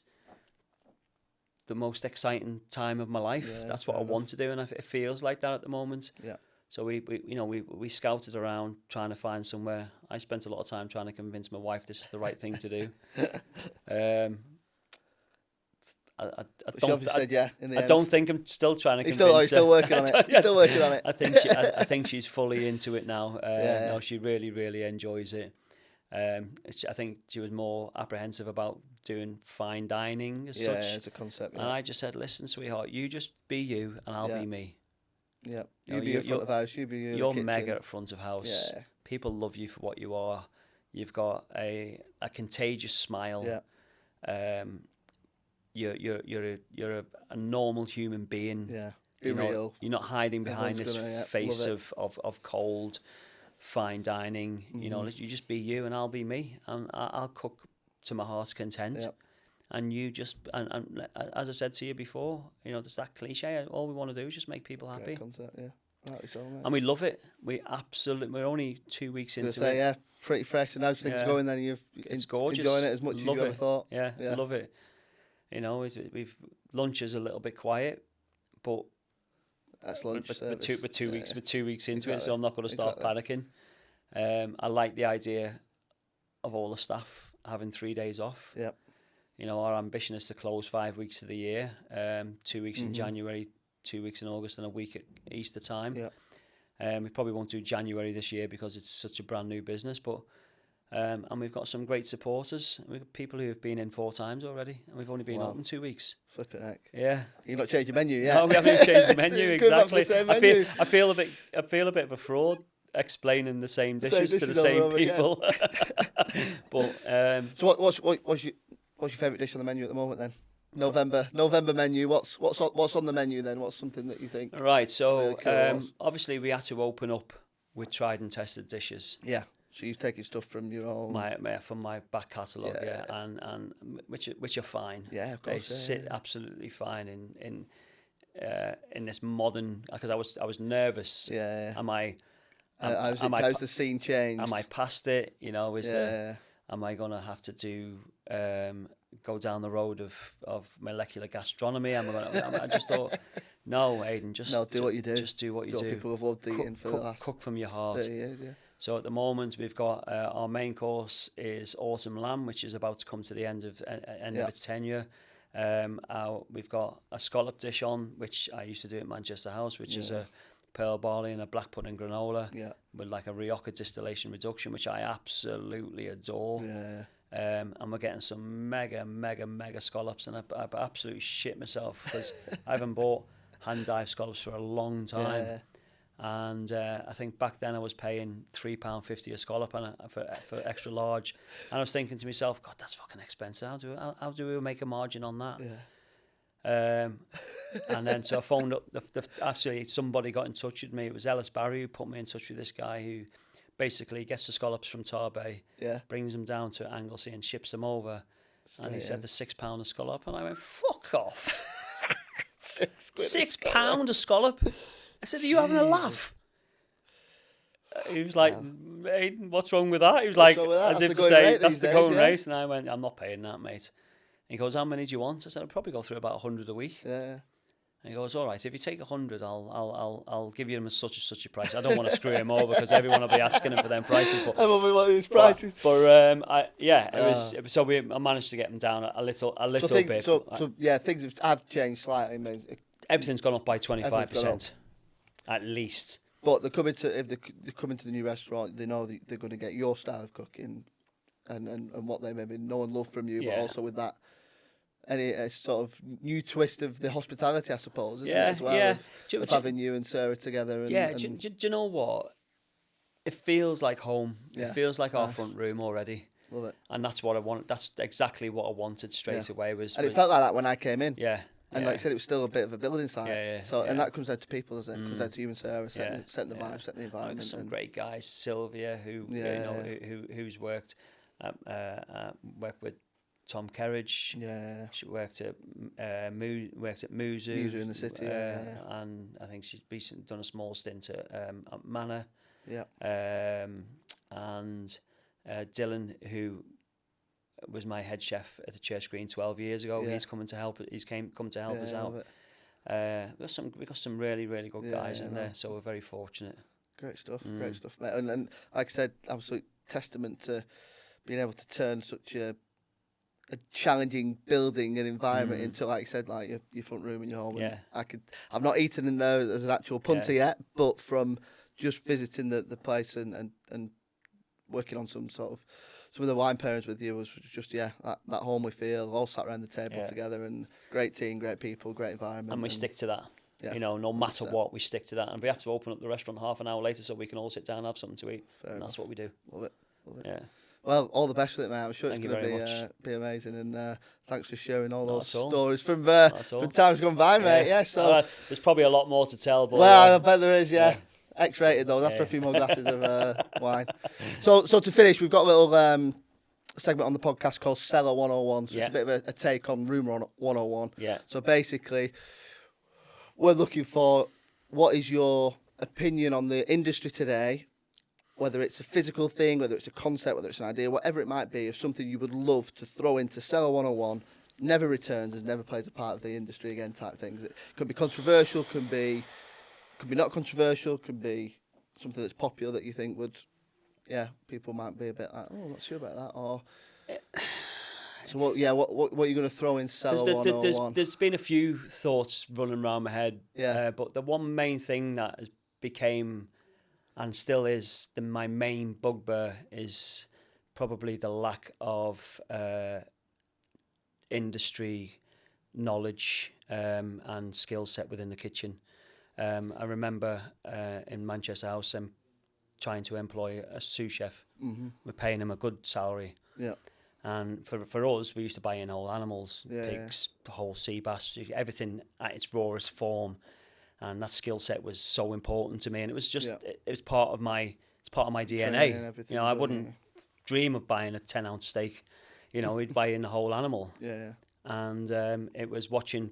Speaker 2: the most exciting time of my life. That's what I want to do, and it feels like that at the moment.
Speaker 1: Yeah.
Speaker 2: So we scouted around trying to find somewhere. I spent a lot of time trying to convince my wife this is the right thing to do. I don't think I'm still trying to convince her.
Speaker 1: Still working on it. Still working on it.
Speaker 2: I think she's fully into it now. No, she really, really enjoys it. I think she was more apprehensive about doing fine dining as such.
Speaker 1: Yeah, as a concept.
Speaker 2: And I just said, listen, sweetheart, you just be you and I'll be me.
Speaker 1: Yeah, you be in front of house, you be you in
Speaker 2: You're
Speaker 1: the kitchen.
Speaker 2: mega at front of house. Yeah. People love you for what you are. You've got a contagious smile.
Speaker 1: Yeah.
Speaker 2: You're a normal human being.
Speaker 1: Yeah. Be real.
Speaker 2: You're not hiding behind this face of cold, fine dining. You just be you and I'll be me, and I'll cook to my heart's content.
Speaker 1: Yep.
Speaker 2: And you just, and as I said to you before, there's that cliche. All we want to do is just make people happy.
Speaker 1: Great concept, yeah.
Speaker 2: And we love it. We're only 2 weeks into it.
Speaker 1: Yeah, pretty fresh. And how's things going then?
Speaker 2: It's gorgeous.
Speaker 1: Enjoying it as much as you ever thought?
Speaker 2: Yeah, love it. Lunch is a little bit quiet, but
Speaker 1: that's lunch.
Speaker 2: We're 2 weeks into it, so I'm not going to start panicking. I like the idea of all the staff having 3 days off.
Speaker 1: Yep.
Speaker 2: Our ambition is to close 5 weeks of the year, 2 weeks in January, 2 weeks in August, and a week at Easter time.
Speaker 1: Yeah.
Speaker 2: We probably won't do January this year because it's such a brand new business, but and we've got some great supporters. We've got people who have been in 4 times already, and we've only been open 2 weeks.
Speaker 1: Flipping heck.
Speaker 2: Yeah.
Speaker 1: You've not changed your menu yet.
Speaker 2: No, we haven't changed the menu. Exactly.
Speaker 1: Menu.
Speaker 2: I feel a bit of a fraud explaining the same dishes to the same people. But
Speaker 1: so what's your favourite dish on the menu at the moment then? November menu. What's on the menu then? What's something that you think?
Speaker 2: Right. So obviously we had to open up with tried and tested dishes.
Speaker 1: Yeah. So you've taken stuff from your own
Speaker 2: from my back catalogue, and which are fine.
Speaker 1: Yeah, of course.
Speaker 2: They sit absolutely fine in this modern. Because I was nervous.
Speaker 1: Yeah.
Speaker 2: How's
Speaker 1: the scene changed?
Speaker 2: Am I past it? Am I gonna have to do go down the road of molecular gastronomy? I just thought, no, Aiden,
Speaker 1: do what you do.
Speaker 2: Just do what you do.
Speaker 1: People have loved eating for the last
Speaker 2: cook from your heart.
Speaker 1: 30 years, yeah.
Speaker 2: So at the moment we've got our main course is autumn lamb, which is about to come to the end of its tenure. We've got a scallop dish on, which I used to do at Manchester House, which is a pearl barley and a black pudding granola with like a Rioja distillation reduction, which I absolutely adore.
Speaker 1: Yeah.
Speaker 2: And we're getting some mega scallops, and I absolutely shit myself because I haven't bought hand-dyed scallops for a long time.
Speaker 1: Yeah.
Speaker 2: And I think back then I was paying £3.50 a scallop for extra large, and I was thinking to myself, God, that's fucking expensive. How do we make a margin on that?
Speaker 1: Yeah.
Speaker 2: And then so I phoned up. Actually, somebody got in touch with me. It was Ellis Barry who put me in touch with this guy who basically gets the scallops from Terre, brings them down to Anglesey and ships them over. And he said the £6 a scallop, and I went, fuck off. £6 a scallop. I said, are you having a laugh? he was like, Aiden, what's wrong with that? He was like, as if to say, that's the going rate. And I went, I'm not paying that, mate. And he goes, how many do you want? I said, I'll probably go through about 100 a week.
Speaker 1: Yeah.
Speaker 2: And he goes, all right, if you take 100, I'll give you them as such a price. I don't want to screw him over because everyone will be asking him for them prices. But
Speaker 1: everyone will want these prices.
Speaker 2: But it was. So I managed to get them down a little bit.
Speaker 1: So things have changed slightly.
Speaker 2: Everything's gone up by 25%, at least.
Speaker 1: But if they come into the new restaurant, they know that they're going to get your style of cooking, and what they maybe know and love from you, but also with that. Any sort of new twist of the hospitality, I suppose, isn't it, as well, of having you and Sarah together.
Speaker 2: Do you know what? It feels like home. Yeah. It feels like our front room already.
Speaker 1: Love it.
Speaker 2: And that's what I want. That's exactly what I wanted straight away.
Speaker 1: It felt like that when I came in.
Speaker 2: Yeah.
Speaker 1: And like I said, it was still a bit of a building site.
Speaker 2: Yeah.
Speaker 1: So and that comes down to people, doesn't it? It comes down to you and Sarah, setting the vibe, setting the environment.
Speaker 2: Some great guys, Sylvia, who's worked with Tom Kerridge.
Speaker 1: Yeah.
Speaker 2: She worked at Muzu
Speaker 1: in the city.
Speaker 2: And I think she's recently done a small stint at Manor.
Speaker 1: Yeah.
Speaker 2: And Dylan, who was my head chef at the Church Green 12 years ago, he's coming to help. Come to help us out. We got some really, really good guys in there, so we're very fortunate.
Speaker 1: Great stuff, mate. And like I said, absolute testament to being able to turn such a challenging building and environment into, like you said, like your front room in your home.
Speaker 2: Yeah.
Speaker 1: And I've not eaten in there as an actual punter yet, but from just visiting the place and working on some of the wine pairings with you was just that homely feel, all sat around the table together, and great team, great people, great environment.
Speaker 2: And we stick to that.
Speaker 1: Yeah,
Speaker 2: no matter what, we stick to that. And we have to open up the restaurant half an hour later so we can all sit down and have something to eat. That's what we do.
Speaker 1: Love it.
Speaker 2: Yeah.
Speaker 1: Well, all the best with it, mate. I'm sure it's going to be amazing. And thanks for sharing all those stories from times gone by, mate. Yeah, so
Speaker 2: there's probably a lot more to tell. But,
Speaker 1: I bet there is, X-rated though, after a few more glasses of wine. So to finish, we've got a little segment on the podcast called Cellar 101. So it's a bit of a take on Room 101.
Speaker 2: Yeah.
Speaker 1: So basically, we're looking for what is your opinion on the industry today, whether it's a physical thing, whether it's a concept, whether it's an idea, whatever it might be, of something you would love to throw into Cellar 101, never returns, as never plays a part of the industry again type things. It could be controversial, could be not controversial, could be something that's popular that you think would, people might be a bit like, I'm not sure about that. Or so what are you going to throw in Cellar 101?
Speaker 2: There's been a few thoughts running around my head, but the one main thing that has became and still is my main bugbear is probably the lack of industry knowledge and skill set within the kitchen. I remember in Manchester House trying to employ a sous chef. Mm-hmm. We're paying him a good salary.
Speaker 1: Yeah.
Speaker 2: And for us, we used to buy in whole animals, pigs, whole sea bass, everything at its rawest form. And that skill set was so important to me, and it was just it was part of my DNA. I wouldn't dream of buying a 10-ounce steak. We'd buy in the whole animal.
Speaker 1: Yeah.
Speaker 2: And it was watching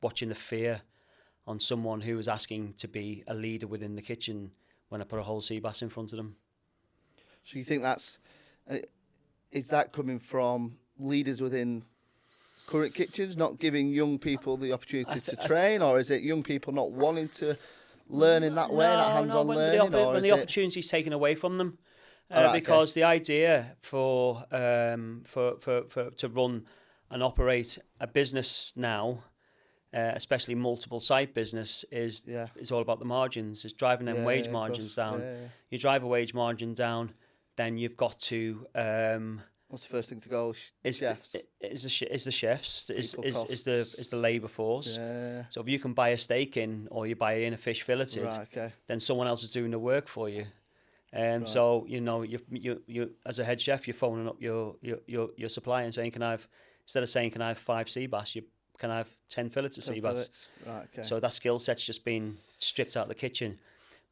Speaker 2: the fear on someone who was asking to be a leader within the kitchen when I put a whole sea bass in front of them.
Speaker 1: So you think is that coming from leaders within current kitchens not giving young people the opportunity to train, or is it young people not wanting to learn in that way, that hands-on learning?
Speaker 2: When the opportunity is taken away from them, because the idea for to run and operate a business now, especially multiple site business, is all about the margins. It's driving them wage margins down. You drive a wage margin down, then you've got to.
Speaker 1: What's the first thing to go? Chefs.
Speaker 2: Is the chefs? Is the labour force?
Speaker 1: Yeah.
Speaker 2: So if you can buy a steak in, or you buy in a fish filleted, then someone else is doing the work for you. So you as a head chef, you're phoning up your supplier and saying, instead of saying can I have 5 sea bass, can I have 10 fillets of sea bass?
Speaker 1: Right. Okay.
Speaker 2: So that skill set's just been stripped out of the kitchen.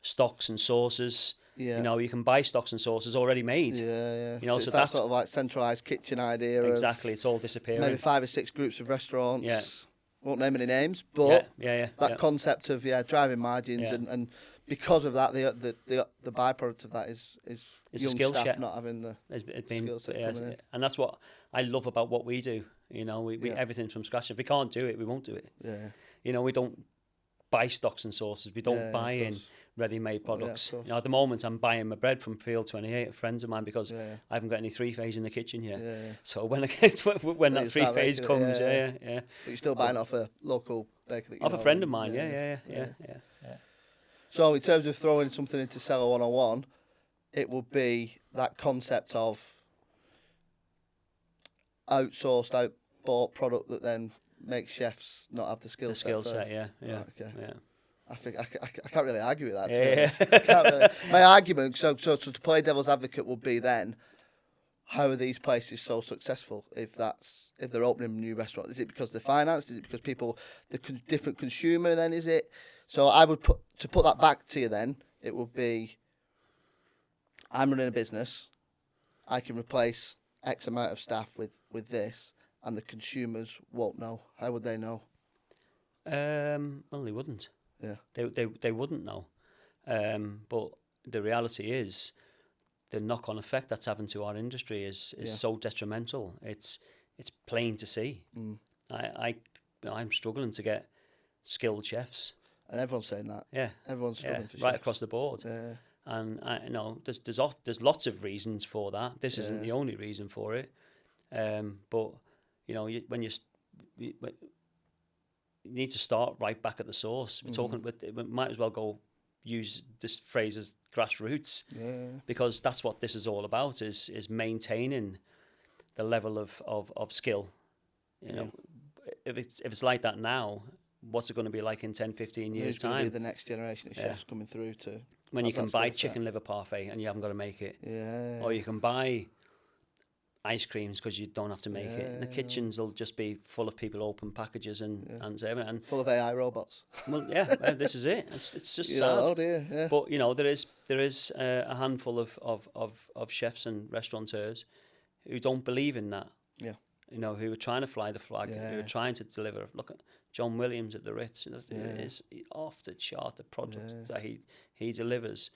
Speaker 2: Stocks and sauces.
Speaker 1: Yeah.
Speaker 2: You can buy stocks and sauces already made.
Speaker 1: Yeah.
Speaker 2: So
Speaker 1: it's
Speaker 2: that's
Speaker 1: that sort of like centralised kitchen idea.
Speaker 2: Exactly, it's all disappearing.
Speaker 1: Maybe 5 or 6 groups of restaurants.
Speaker 2: Yeah.
Speaker 1: Won't name any names, but
Speaker 2: that
Speaker 1: concept of driving margins and because of that, the byproduct of that is
Speaker 2: It's
Speaker 1: young
Speaker 2: skill
Speaker 1: staff
Speaker 2: set.
Speaker 1: not having the
Speaker 2: It's been,
Speaker 1: skill set
Speaker 2: yeah,
Speaker 1: coming in.
Speaker 2: and that's what I love about what we do. You know, we everything from scratch. If we can't do it, we won't do it.
Speaker 1: Yeah.
Speaker 2: You know, we don't buy stocks and sauces. We don't buy
Speaker 1: of
Speaker 2: in
Speaker 1: course.
Speaker 2: ready-made products.
Speaker 1: course.
Speaker 2: You know, at the moment, I'm buying my bread from Field 28, friends of mine, because
Speaker 1: Yeah.
Speaker 2: I haven't got any three-phase in the kitchen yet.
Speaker 1: Yeah.
Speaker 2: So when I get when
Speaker 1: You
Speaker 2: that
Speaker 1: start
Speaker 2: three-phase
Speaker 1: making it,
Speaker 2: comes,
Speaker 1: yeah.
Speaker 2: yeah.
Speaker 1: But you're still buying off a local baker that you
Speaker 2: Off
Speaker 1: know.
Speaker 2: a friend of mine, yeah.
Speaker 1: So in terms of throwing something into Cellar 101, it would be that concept of outsourced, outbought product that then makes chefs not have the skill
Speaker 2: The
Speaker 1: set.
Speaker 2: skill set, yeah.
Speaker 1: Right, okay.
Speaker 2: Yeah.
Speaker 1: I think I can't really argue with that. To be
Speaker 2: Yeah.
Speaker 1: honest. I can't really. My argument, so to play devil's advocate, would be then, how are these places so successful? If they're opening new restaurants, is it because they're financed? Is it because different consumer? Then is it? So I would put that back to you. Then it would be, I'm running a business. I can replace X amount of staff with this, and the consumers won't know. How would they know?
Speaker 2: Well, they wouldn't.
Speaker 1: Yeah.
Speaker 2: They wouldn't know. But the reality is, the knock-on effect that's having to our industry is so detrimental. It's plain to see. I'm struggling to get skilled chefs.
Speaker 1: And everyone's saying that.
Speaker 2: Yeah.
Speaker 1: Everyone's struggling for
Speaker 2: right
Speaker 1: chefs.
Speaker 2: across the board.
Speaker 1: Yeah.
Speaker 2: And there's lots of reasons for that. This isn't the only reason for it. But when you need to start right back at the source. We're talking with, we might as well use this phrase as grassroots, because that's what this is all about, is maintaining the level of skill. You know, if it's like that now, what's it going to be like in 10, 15 years' time?
Speaker 1: Be the next generation of chefs coming through to.
Speaker 2: When you can buy chicken liver parfait and you haven't got to make it.
Speaker 1: Yeah.
Speaker 2: Or you can buy ice creams because you don't have to make it. The kitchens will just be full of people open packages and
Speaker 1: full of AI robots.
Speaker 2: Well, this is it. It's just sad.
Speaker 1: Oh dear, yeah.
Speaker 2: But there is a handful of chefs and restaurateurs who don't believe in that.
Speaker 1: Yeah.
Speaker 2: You know, who are trying to fly the flag, who are trying to deliver. Look at John Williams at the Ritz. It is off the chart, the product that he delivers.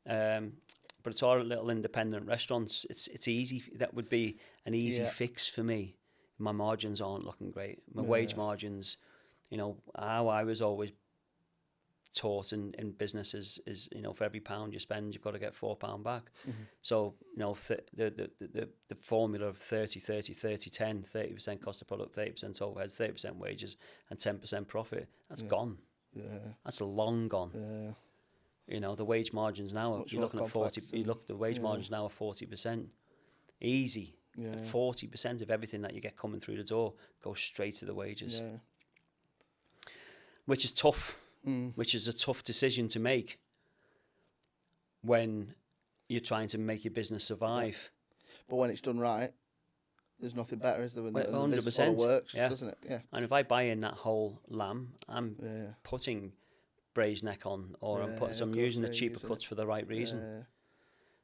Speaker 2: But it's our little independent restaurants. It's easy. That would be an easy fix for me. My margins aren't looking great. My wage margins, how I was always taught in business is for every £1 you spend, you've got to get £4 back. So the formula of 30 30 30 10, 30% cost of product, 30% overheads, 30% wages, and 10% profit, that's gone. That's long gone. The wage margins now, you're looking at 40. The wage margins now are 40%. Easy. 40% of everything that you get coming through the door goes straight to the wages, which is tough. Which is a tough decision to make when you're trying to make your business survive.
Speaker 1: But when it's done right, there's nothing better, is there? When the
Speaker 2: 100%,
Speaker 1: business model works, doesn't it? Yeah.
Speaker 2: And if I buy in that whole lamb, I'm putting braised neck on, or I'm using the cheaper cuts for the right reason.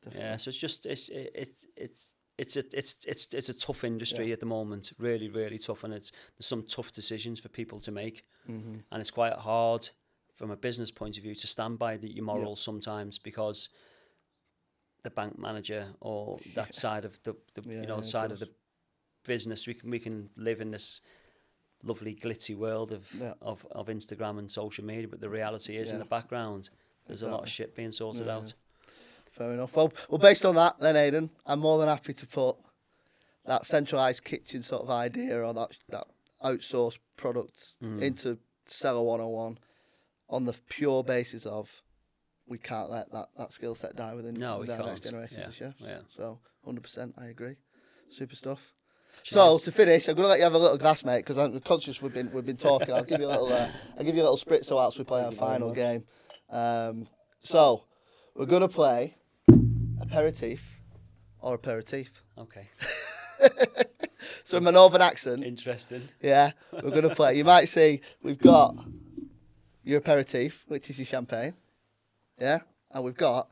Speaker 2: So it's just it's a tough industry at the moment, really, really tough, and there's some tough decisions for people to make, and it's quite hard from a business point of view to stand by your morals sometimes, because the bank manager or that side of the side of the business, we can live in this lovely glitzy world of Instagram and social media, but the reality is in the background there's a lot of shit being sorted out.
Speaker 1: Fair enough. Well, based on that then, Aiden, I'm more than happy to put that centralised kitchen sort of idea, or that outsourced product into Cellar 101 on the pure basis of we can't let that skill set die within our next generation of chefs. So 100% I agree. Super stuff. Cheers. So to finish, I'm going to let you have a little glass, mate, because I'm conscious we've been talking. I'll give you a little spritzer whilst we play our final game. So we're going to play Aperitif or Aperitif.
Speaker 2: Okay.
Speaker 1: So in my northern accent.
Speaker 2: Interesting.
Speaker 1: Yeah, we're going to play. You might see we've got your aperitif, which is your champagne. Yeah, and we've got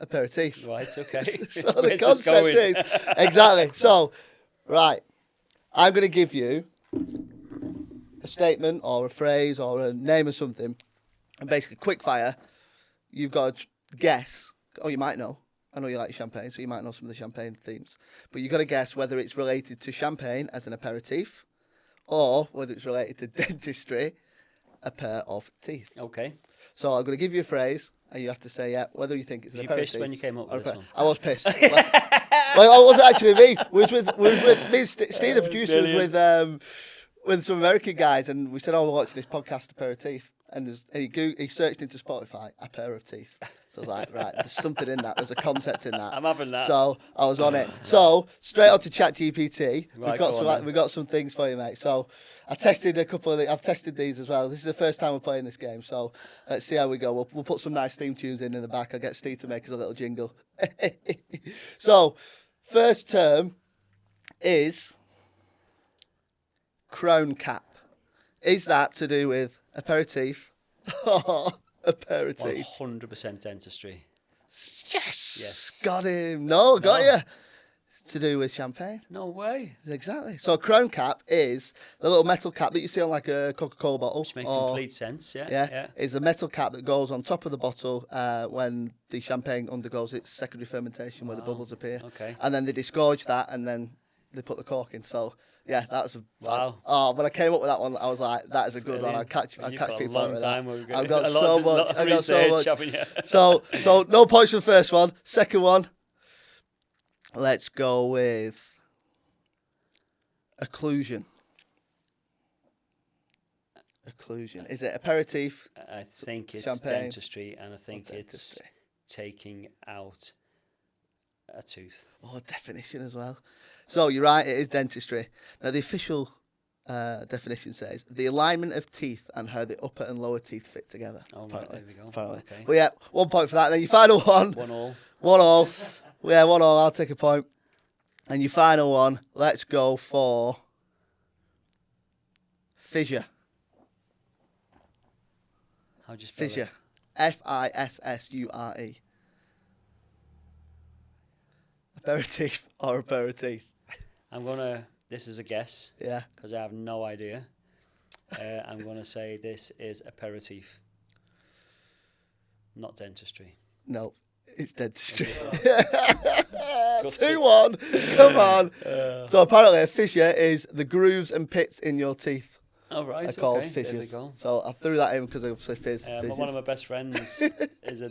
Speaker 1: aperitif.
Speaker 2: Right, okay.
Speaker 1: So the concept is exactly. So, right, I'm going to give you a statement or a phrase or a name of something, and basically quick fire. you've got to guess. Oh, you might know. I know you like champagne, so you might know some of the champagne themes. But you've got to guess whether it's related to champagne as an aperitif, or whether it's related to dentistry, a pair of teeth.
Speaker 2: Okay.
Speaker 1: So I'm going to give you a phrase, and you have to say whether you think it's an aperitif.
Speaker 2: You pissed when you came up with this one?
Speaker 1: I was pissed. Well, it wasn't actually me. It was with me, Steve, the producer, was with some American guys, and we said, "Oh, we'll watch this podcast, Aperitif," and he searched into Spotify, a pair of teeth. So I was like, right, there's something in that. There's a concept in that.
Speaker 2: I'm having that.
Speaker 1: So I was on it. So straight on to ChatGPT.
Speaker 2: Right,
Speaker 1: We've got some things for you, mate. So I tested a couple of. I've tested these as well. This is the first time we're playing this game. So let's see how we go. We'll put some nice theme tunes in the back. I'll get Steve to make us a little jingle. So first term is crown cap. Is that to do with aperitif or aperitif?
Speaker 2: 100% dentistry.
Speaker 1: Yes. Got him. No, got you. It's to do with champagne.
Speaker 2: No way.
Speaker 1: Exactly. So a crown cap is the little metal cap that you see on like a Coca-Cola bottle.
Speaker 2: Which makes complete sense, yeah.
Speaker 1: Yeah. It's a metal cap that goes on top of the bottle when the champagne undergoes its secondary fermentation where the bubbles appear.
Speaker 2: Okay.
Speaker 1: And then they disgorge that and then they put the cork in. So yeah, that's a
Speaker 2: wow.
Speaker 1: When I came up with that one, I was like, that is a good one. I'll catch people out with that. I've got so much. I've got so much. So no points for the first one. Second one, let's go with occlusion. Occlusion. Is it aperitif?
Speaker 2: I think it's
Speaker 1: champagne,
Speaker 2: dentistry, and I think it's taking out a tooth.
Speaker 1: Oh, definition as well. So you're right, it is dentistry. Now the official definition says the alignment of teeth and how the upper and lower teeth fit together.
Speaker 2: Oh, right, there we go.
Speaker 1: Apparently.
Speaker 2: Okay.
Speaker 1: But yeah, 1 point for that. And then your final one.
Speaker 2: 1-1.
Speaker 1: 1-1. Yeah, 1-1. I'll take a point. And your final one, let's go for fissure.
Speaker 2: How do you spell
Speaker 1: Fissure. Fissure. Aperitif or aperitif?
Speaker 2: This is a guess.
Speaker 1: Yeah.
Speaker 2: Because I have no idea. I'm going to say this is aperitif. Not dentistry.
Speaker 1: No, it's dentistry.
Speaker 2: 2-1.
Speaker 1: 2-1. Come on. So apparently a fissure is the grooves and pits in your teeth.
Speaker 2: Oh, right.
Speaker 1: Are called
Speaker 2: fissures.
Speaker 1: fissures.
Speaker 2: There we go.
Speaker 1: So I threw that in because obviously fissures.
Speaker 2: One of my best friends is a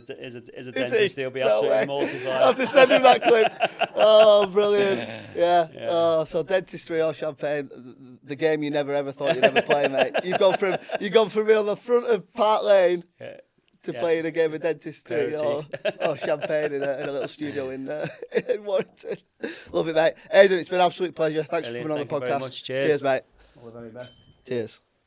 Speaker 2: dentist. He'll be absolutely mortified.
Speaker 1: I'll have to send him that clip. Oh, brilliant. Yeah. Oh, so dentistry or champagne, the game you never ever thought you'd ever play, mate. You've gone from being on the front of Park Lane to playing a game of dentistry or champagne in a little studio in Warrington. Love it, mate. Aiden, it's been an absolute pleasure. Thanks for coming on the podcast.
Speaker 2: Very much. Cheers.
Speaker 1: Cheers, mate.
Speaker 2: All the very best.
Speaker 1: Cheers.